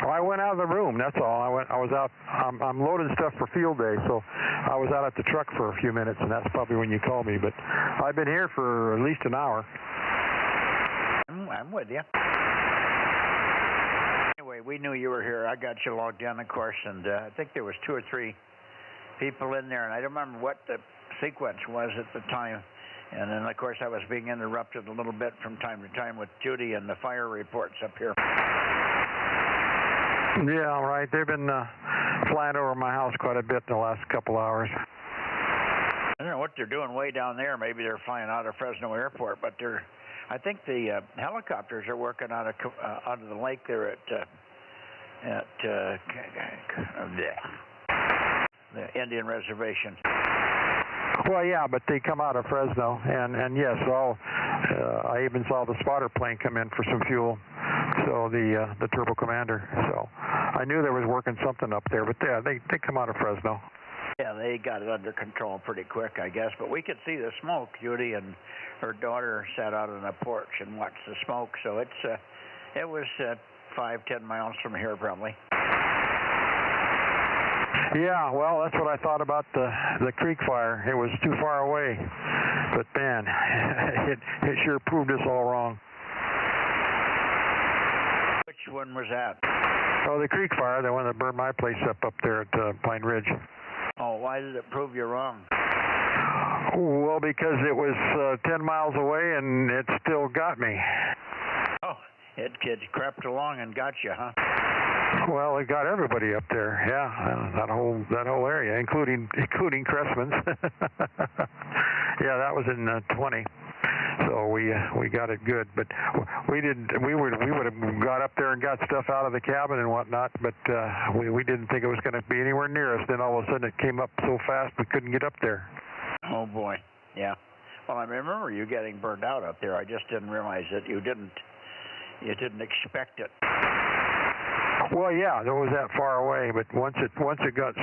Well, I went out of the room, that's all. I was out. I'm loading stuff for field day, so I was out at the truck for a few minutes, and that's probably when you called me. But I've been here for at least an hour. I'm with you. Anyway, we knew you were here. I got you logged in, of course, and I think there was 2 or 3 people in there, and I don't remember what the sequence was at the time. And then, of course, I was being interrupted a little bit from time to time with Judy and the fire reports up here. Yeah, right. They've been flying over my house quite a bit in the last couple hours. I don't know what they're doing way down there. Maybe they're flying out of Fresno Airport, but I think the helicopters are working out of the lake there at the Indian Reservation. Well, yeah, but they come out of Fresno, and yes, I even saw the spotter plane come in for some fuel, so the Turbo Commander. So I knew there was working something up there, but yeah, they come out of Fresno. Yeah, they got it under control pretty quick, I guess. But we could see the smoke. Judy and her daughter sat out on a porch and watched the smoke. So it was 5-10 miles from here, probably. Yeah, well, that's what I thought about the creek fire. It was too far away, but man, it sure proved us all wrong. Which one was that? Oh, the creek fire, the one that burned my place up there at Pine Ridge. Oh, why did it prove you wrong? Well, because it was 10 miles away and it still got me. Oh, it crept along and got you, huh? Well, it got everybody up there, yeah, that whole area, including Cressman's. Yeah, that was in 20. So we got it good, but we would have got up there and got stuff out of the cabin and whatnot, but we didn't think it was going to be anywhere near us. Then all of a sudden it came up so fast we couldn't get up there. Oh boy, yeah. Well, I remember you getting burned out up there. I just didn't realize that you didn't expect it. Well, yeah, it was that far away, but once it got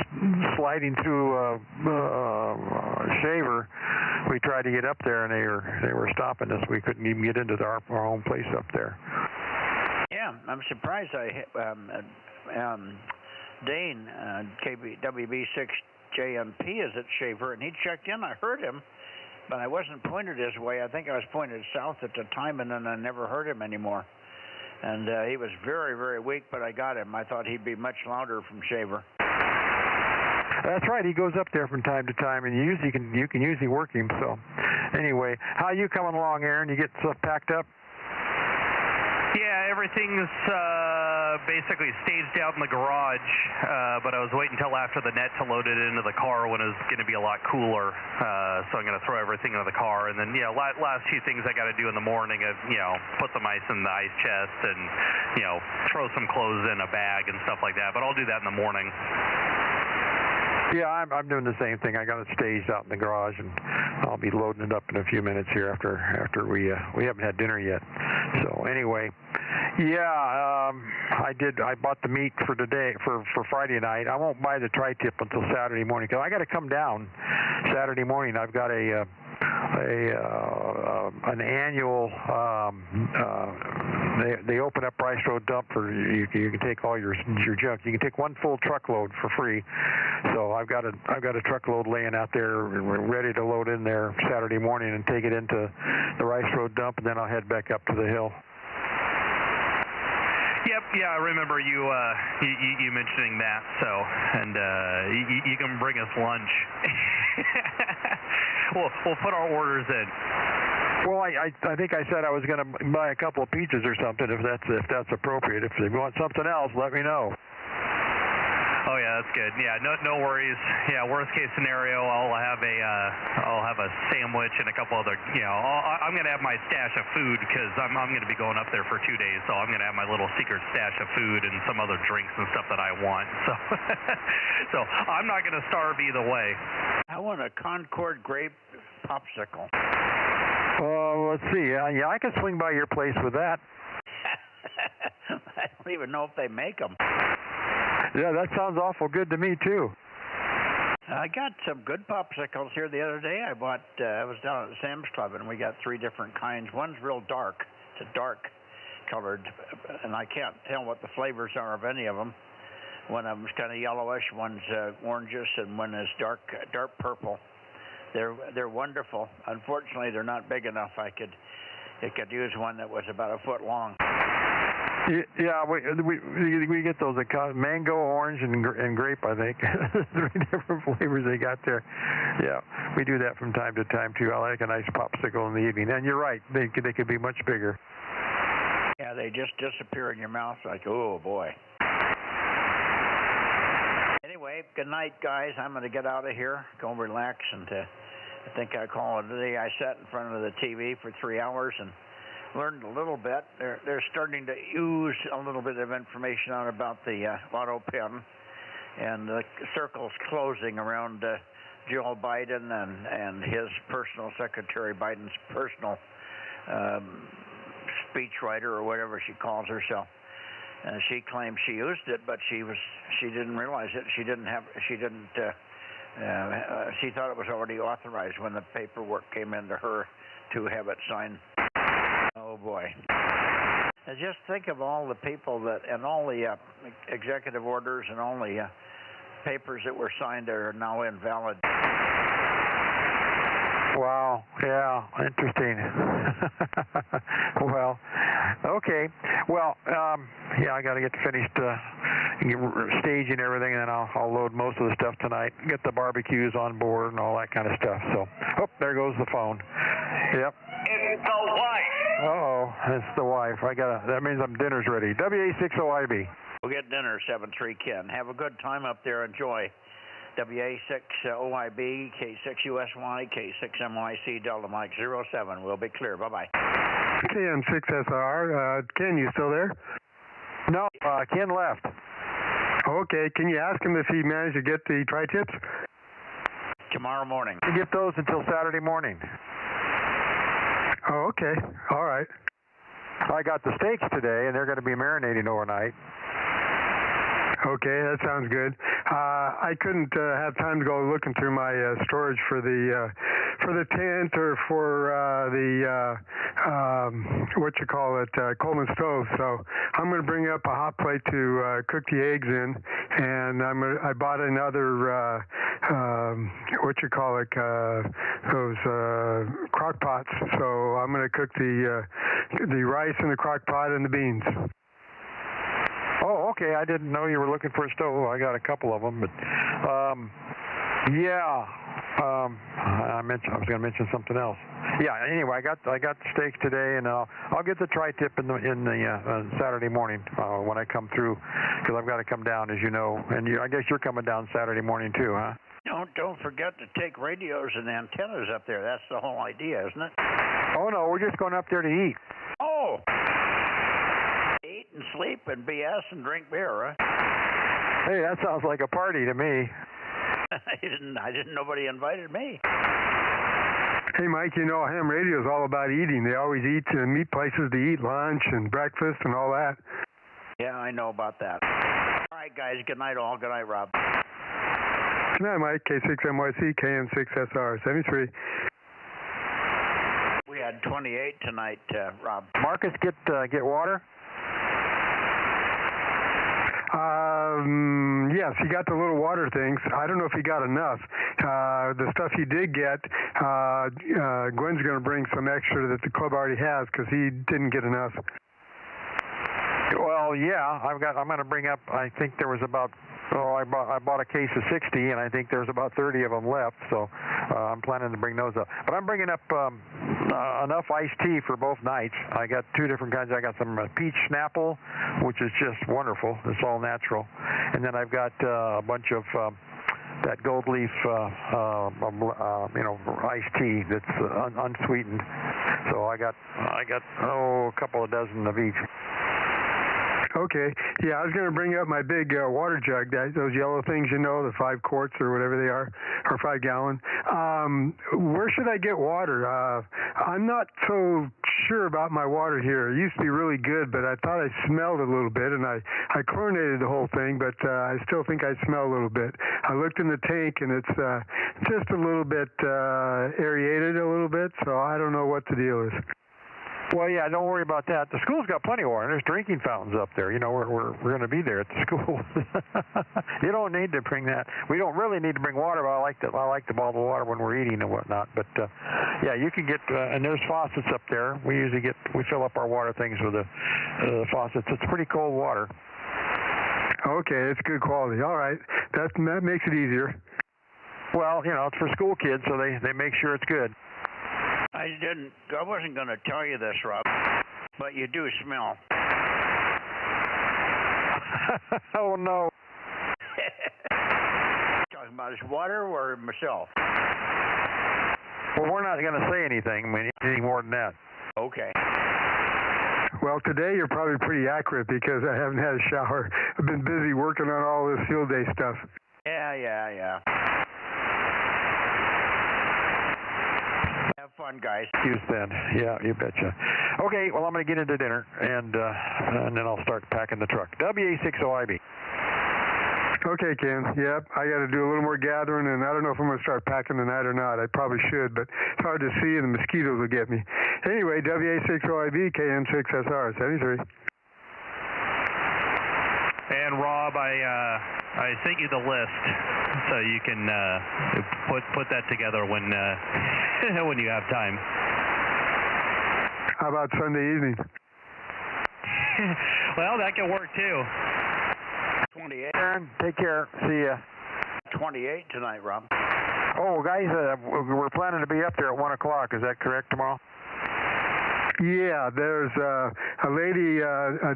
sliding through Shaver, we tried to get up there, and they were stopping us. We couldn't even get into our own place up there. Yeah, I'm surprised. Dane, WB6JMP is at Shaver, and he checked in. I heard him, but I wasn't pointed his way. I think I was pointed south at the time, and then I never heard him anymore. And he was very, very weak, but I got him. I thought he'd be much louder from Shaver. That's right. He goes up there from time to time, and you can usually work him. So, anyway, how you coming along, Aaron? You get stuff packed up? Yeah, everything's basically staged out in the garage, but I was waiting until after the net to load it into the car when it was going to be a lot cooler. So I'm going to throw everything into the car, and then last few things I got to do in the morning is put some ice in the ice chest and throw some clothes in a bag and stuff like that. But I'll do that in the morning. Yeah, I'm doing the same thing. I got it staged out in the garage, and I'll be loading it up in a few minutes here after we haven't had dinner yet. So anyway, yeah, I bought the meat for today for Friday night. I won't buy the tri-tip until Saturday morning because I got to come down Saturday morning. I've got an annual they open up Rice Road dump for you can take all your junk. You can take one full truckload for free. So I've got a truckload laying out there ready to load in there Saturday morning and take it into the Rice Road dump, and then I'll head back up to the hill. Yep, yeah, I remember you mentioning that. So, and you can bring us lunch. We'll put our orders in. Well, I think I said I was going to buy a couple of pizzas or something if that's appropriate. If you want something else, let me know. Oh yeah, that's good. Yeah, no worries. Yeah, worst case scenario, I'll have a sandwich and a couple other. I'm gonna have my stash of food because I'm gonna be going up there for 2 days, so I'm gonna have my little secret stash of food and some other drinks and stuff that I want. So, so I'm not gonna starve either way. I want a Concord grape popsicle. Let's see. Yeah, I can swing by your place with that. I don't even know if they make them. Yeah, that sounds awful good to me, too. I got some good popsicles here the other day. I was down at Sam's Club, and we got 3 different kinds. One's real dark. It's a dark colored, and I can't tell what the flavors are of any of them. One of them's kind of yellowish, one's orangish, and one is dark purple. They're wonderful. Unfortunately, they're not big enough. I could use one that was about a foot long. Yeah, we get those mango, orange, and grape. I think 3 different flavors they got there. Yeah, we do that from time to time too. I like a nice popsicle in the evening. And you're right, they could be much bigger. Yeah, they just disappear in your mouth like, oh boy. Anyway, good night, guys. I'm going to get out of here, go relax, and I think I call it a day. I sat in front of the TV for 3 hours and learned a little bit. They're starting to use a little bit of information out about the auto pen, and the circle's closing around Joe Biden and his personal secretary, Biden's personal speechwriter or whatever she calls herself. And she claims she used it, but she didn't realize it. She thought it was already authorized when the paperwork came into her to have it signed. Oh boy. And just think of all the people and all the executive orders and all the papers that were signed that are now invalid. Wow, yeah, interesting. Well, okay. Well, yeah, I got to get finished staging everything, and then I'll load most of the stuff tonight, get the barbecues on board and all that kind of stuff. So, there goes the phone. Yep. It's the wife. Uh-oh, it's the wife. That means dinner's ready. WA6OIB. We'll get dinner, 7-3 Ken. Have a good time up there. Enjoy. WA6OIB, K6USY, K6MYC, Delta Mike 07. We'll be clear. Bye-bye. KM6SR. Ken, you still there? No, Ken left. Okay, can you ask him if he managed to get the tri-tips? Tomorrow morning. You get those until Saturday morning. Oh, okay. All right. I got the steaks today, and they're going to be marinating overnight. Okay, that sounds good. I couldn't have time to go looking through my storage for the tent or for the Coleman stove. So I'm going to bring up a hot plate to cook the eggs in, and I bought another those crock pots, so I'm going to cook the rice in the crock pot and the beans. Oh, okay. I didn't know you were looking for a stove. I got a couple of them, but yeah. I was going to mention something else. Yeah. Anyway, I got the steaks today, and I'll get the tri-tip in the Saturday morning when I come through, because I've got to come down, as you know. And I guess you're coming down Saturday morning too, huh? Don't forget to take radios and antennas up there. That's the whole idea, isn't it? Oh no, we're just going up there to eat. Oh. Eat and sleep and BS and drink beer, huh? Hey, that sounds like a party to me. I didn't. Nobody invited me. Hey, Mike, you know, ham radio is all about eating. They always eat meet places to eat lunch and breakfast and all that. Yeah, I know about that. All right, guys. Good night, all. Good night, Rob. Good night, Mike. K6MYC, KM6SR, 73. We had 28 tonight, Rob. Marcus, get water? Yes, he got the little water things. I don't know if he got enough. The stuff he did get, Gwen's going to bring some extra that the club already has because he didn't get enough. Well, yeah, I'm going to bring up. I think there was about. I bought a case of 60, and I think there's about 30 of them left. So I'm planning to bring those up. But I'm bringing up enough iced tea for both nights. I got two different kinds. I got some peach Snapple, which is just wonderful. It's all natural. And then I've got a bunch of that gold leaf, iced tea that's unsweetened. So I got a couple of dozen of each. Okay. Yeah, I was going to bring up my big water jug, those yellow things, you know, the 5 quarts or whatever they are, or 5 gallon. Where should I get water? I'm not so sure about my water here. It used to be really good, but I thought I smelled a little bit, and I chlorinated the whole thing, but I still think I smell a little bit. I looked in the tank, and it's just a little bit aerated a little bit, so I don't know what the deal is. Well, yeah, don't worry about that. The school's got plenty of water. There's drinking fountains up there. You know, we're going to be there at the school. You don't need to bring that. We don't really need to bring water, but I like the bottled water when we're eating and whatnot. But yeah, you can get and there's faucets up there. We fill up our water things with the faucets. It's pretty cold water. Okay, it's good quality. All right, that makes it easier. Well, you know, it's for school kids, so they make sure it's good. I wasn't going to tell you this, Rob, but you do smell. Oh, no. Talking about his water or myself? Well, we're not going to say anything any more than that. Okay. Well, today you're probably pretty accurate because I haven't had a shower. I've been busy working on all this field day stuff. Yeah. Have fun, guys. Excuse then. Yeah, you betcha. Okay, well, I'm going to get into dinner, and then I'll start packing the truck. WA60IB. Okay, Ken. Yep, I got to do a little more gathering, and I don't know if I'm going to start packing tonight or not. I probably should, but it's hard to see, and the mosquitoes will get me. Anyway, WA60IB, KM6SR, 73. And Rob, I sent you the list, so you can put that together when when you have time. How about Sunday evening? Well, that can work too. 28. Take care. See ya. 28 tonight, Rob. Oh, guys, we're planning to be up there at 1 o'clock. Is that correct tomorrow? Yeah, there's a lady,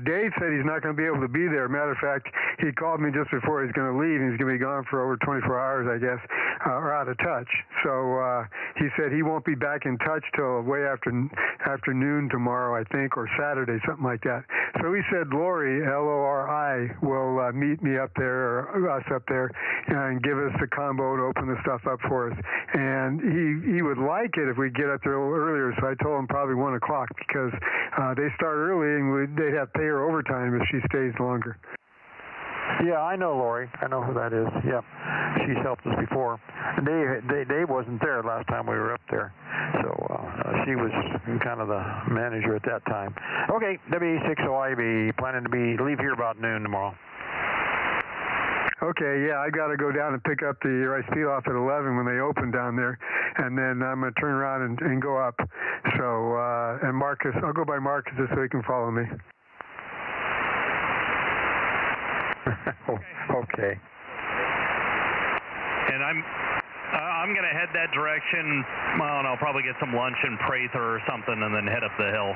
Dave said he's not going to be able to be there. Matter of fact, he called me just before he's going to leave. He's going to be gone for over 24 hours, I guess, or out of touch. So he said he won't be back in touch till way afternoon tomorrow, I think, or Saturday, something like that. So he said Lori, L-O-R-I, will meet me up there, or us up there, and give us the combo and open the stuff up for us. And he would like it if we get up there a little earlier, so I told him probably 1 o'clock. Because they start early and they'd have to pay her overtime if she stays longer. Yeah, I know Lori. I know who that is. Yep, she's helped us before. Dave wasn't there last time we were up there, so she was kind of the manager at that time. Okay, WA60IB planning to leave here about noon tomorrow. Okay, yeah, I got to go down and pick up the rice pilaf at 11 when they open down there, and then I'm going to turn around and go up. So, and Marcus, I'll go by Marcus just so he can follow me. Okay. And I'm going to head that direction. Well, and I'll probably get some lunch in Prather or something, and then head up the hill.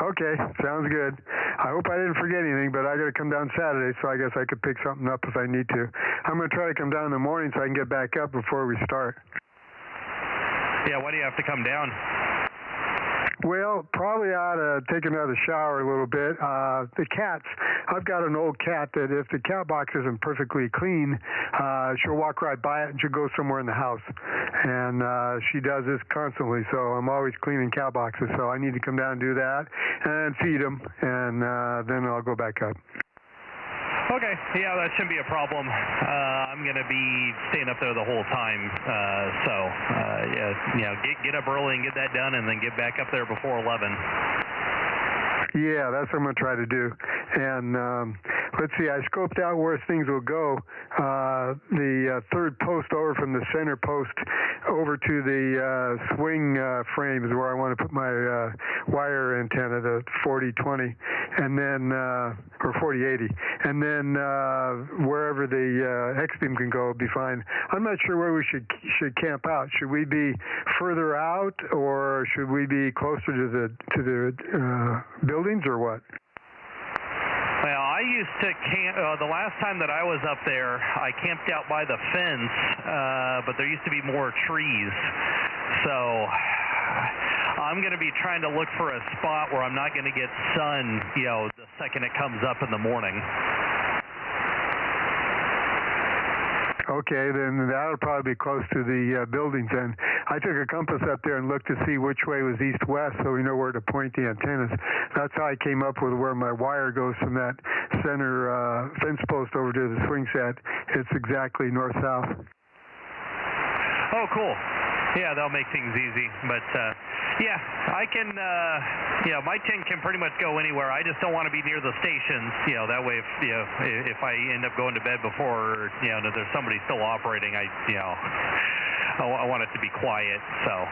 Okay, sounds good. I hope I didn't forget anything, but I got to come down Saturday, so I guess I could pick something up if I need to. I'm going to try to come down in the morning so I can get back up before we start. Yeah, why do you have to come down? Well, probably ought to take another shower a little bit. The cats, I've got an old cat that if the cat box isn't perfectly clean, she'll walk right by it and she'll go somewhere in the house. And she does this constantly, so I'm always cleaning cat boxes. So I need to come down and do that and feed them, and then I'll go back up. Okay, yeah, that shouldn't be a problem. I'm going to be staying up there the whole time, get up early and get that done, and then get back up there before 11. Yeah, that's what I'm going to try to do. And let's see, I scoped out where things will go. The third post over from the center post over to the swing frame is where I want to put my wire antenna, the 4020, and then, or 4080. And then wherever the X-beam can go will be fine. I'm not sure where we should camp out. Should we be further out, or should we be closer to the buildings, or what? Well, I used to camp, the last time that I was up there, I camped out by the fence, but there used to be more trees. So I'm going to be trying to look for a spot where I'm not going to get sun, the second it comes up in the morning. Okay, then that'll probably be close to the buildings then. I took a compass up there and looked to see which way was east-west so we know where to point the antennas. That's how I came up with where my wire goes from that center fence post over to the swing set. It's exactly north-south. Oh, cool. Yeah, that'll make things easy. But, yeah, I can, my tent can pretty much go anywhere. I just don't want to be near the stations, that way if I end up going to bed before, that there's somebody still operating, I want it to be quiet, so.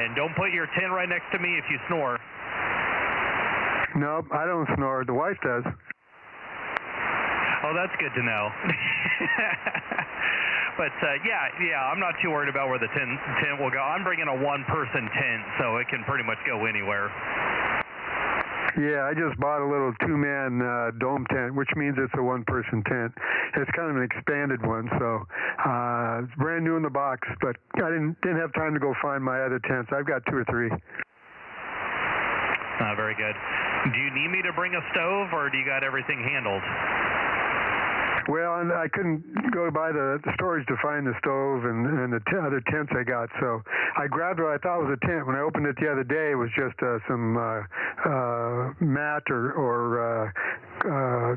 And don't put your tent right next to me if you snore. No, I don't snore. The wife does. Oh, that's good to know. But, I'm not too worried about where the tent will go. I'm bringing a one-person tent, so it can pretty much go anywhere. Yeah, I just bought a little two-man dome tent, which means it's a one-person tent. It's kind of an expanded one, so it's brand new in the box, but I didn't have time to go find my other tents. I've got 2 or 3. Very good. Do you need me to bring a stove, or do you got everything handled? Well, and I couldn't go by the storage to find the stove and the other tents I got, so I grabbed what I thought was a tent. When I opened it the other day, it was just some mat or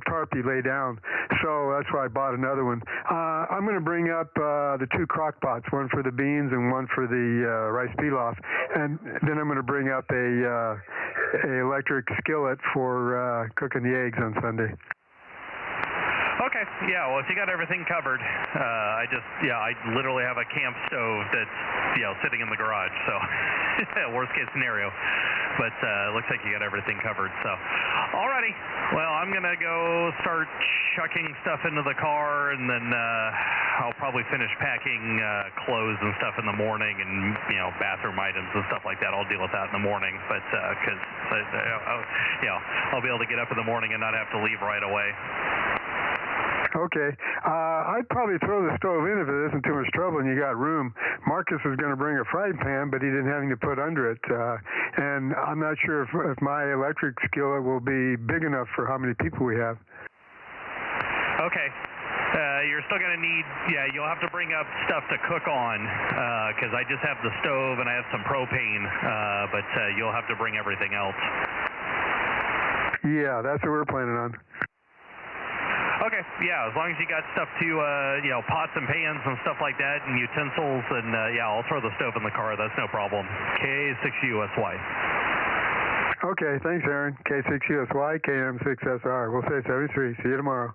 tarp you lay down, so that's why I bought another one. I'm going to bring up the 2 crock pots, one for the beans and one for the rice pilaf, and then I'm going to bring up a electric skillet for cooking the eggs on Sunday. Okay, yeah, well, if you got everything covered, I literally have a camp stove that's, sitting in the garage, so worst case scenario. But it looks like you got everything covered, so. Alrighty, well, I'm going to go start chucking stuff into the car, and then I'll probably finish packing clothes and stuff in the morning, and, bathroom items and stuff like that. I'll deal with that in the morning, but, because, I'll be able to get up in the morning and not have to leave right away. Okay. I'd probably throw the stove in if it isn't too much trouble and you got room. Marcus was going to bring a frying pan, but he didn't have anything to put under it. And I'm not sure if my electric skillet will be big enough for how many people we have. Okay. You're still going to need, you'll have to bring up stuff to cook on, because I just have the stove and I have some propane, but you'll have to bring everything else. Yeah, that's what we're planning on. Okay, yeah, as long as you got stuff to, pots and pans and stuff like that and utensils, and, I'll throw the stove in the car. That's no problem. K6USY. Okay, thanks, Aaron. K6USY, KM6SR. We'll say 73. See you tomorrow.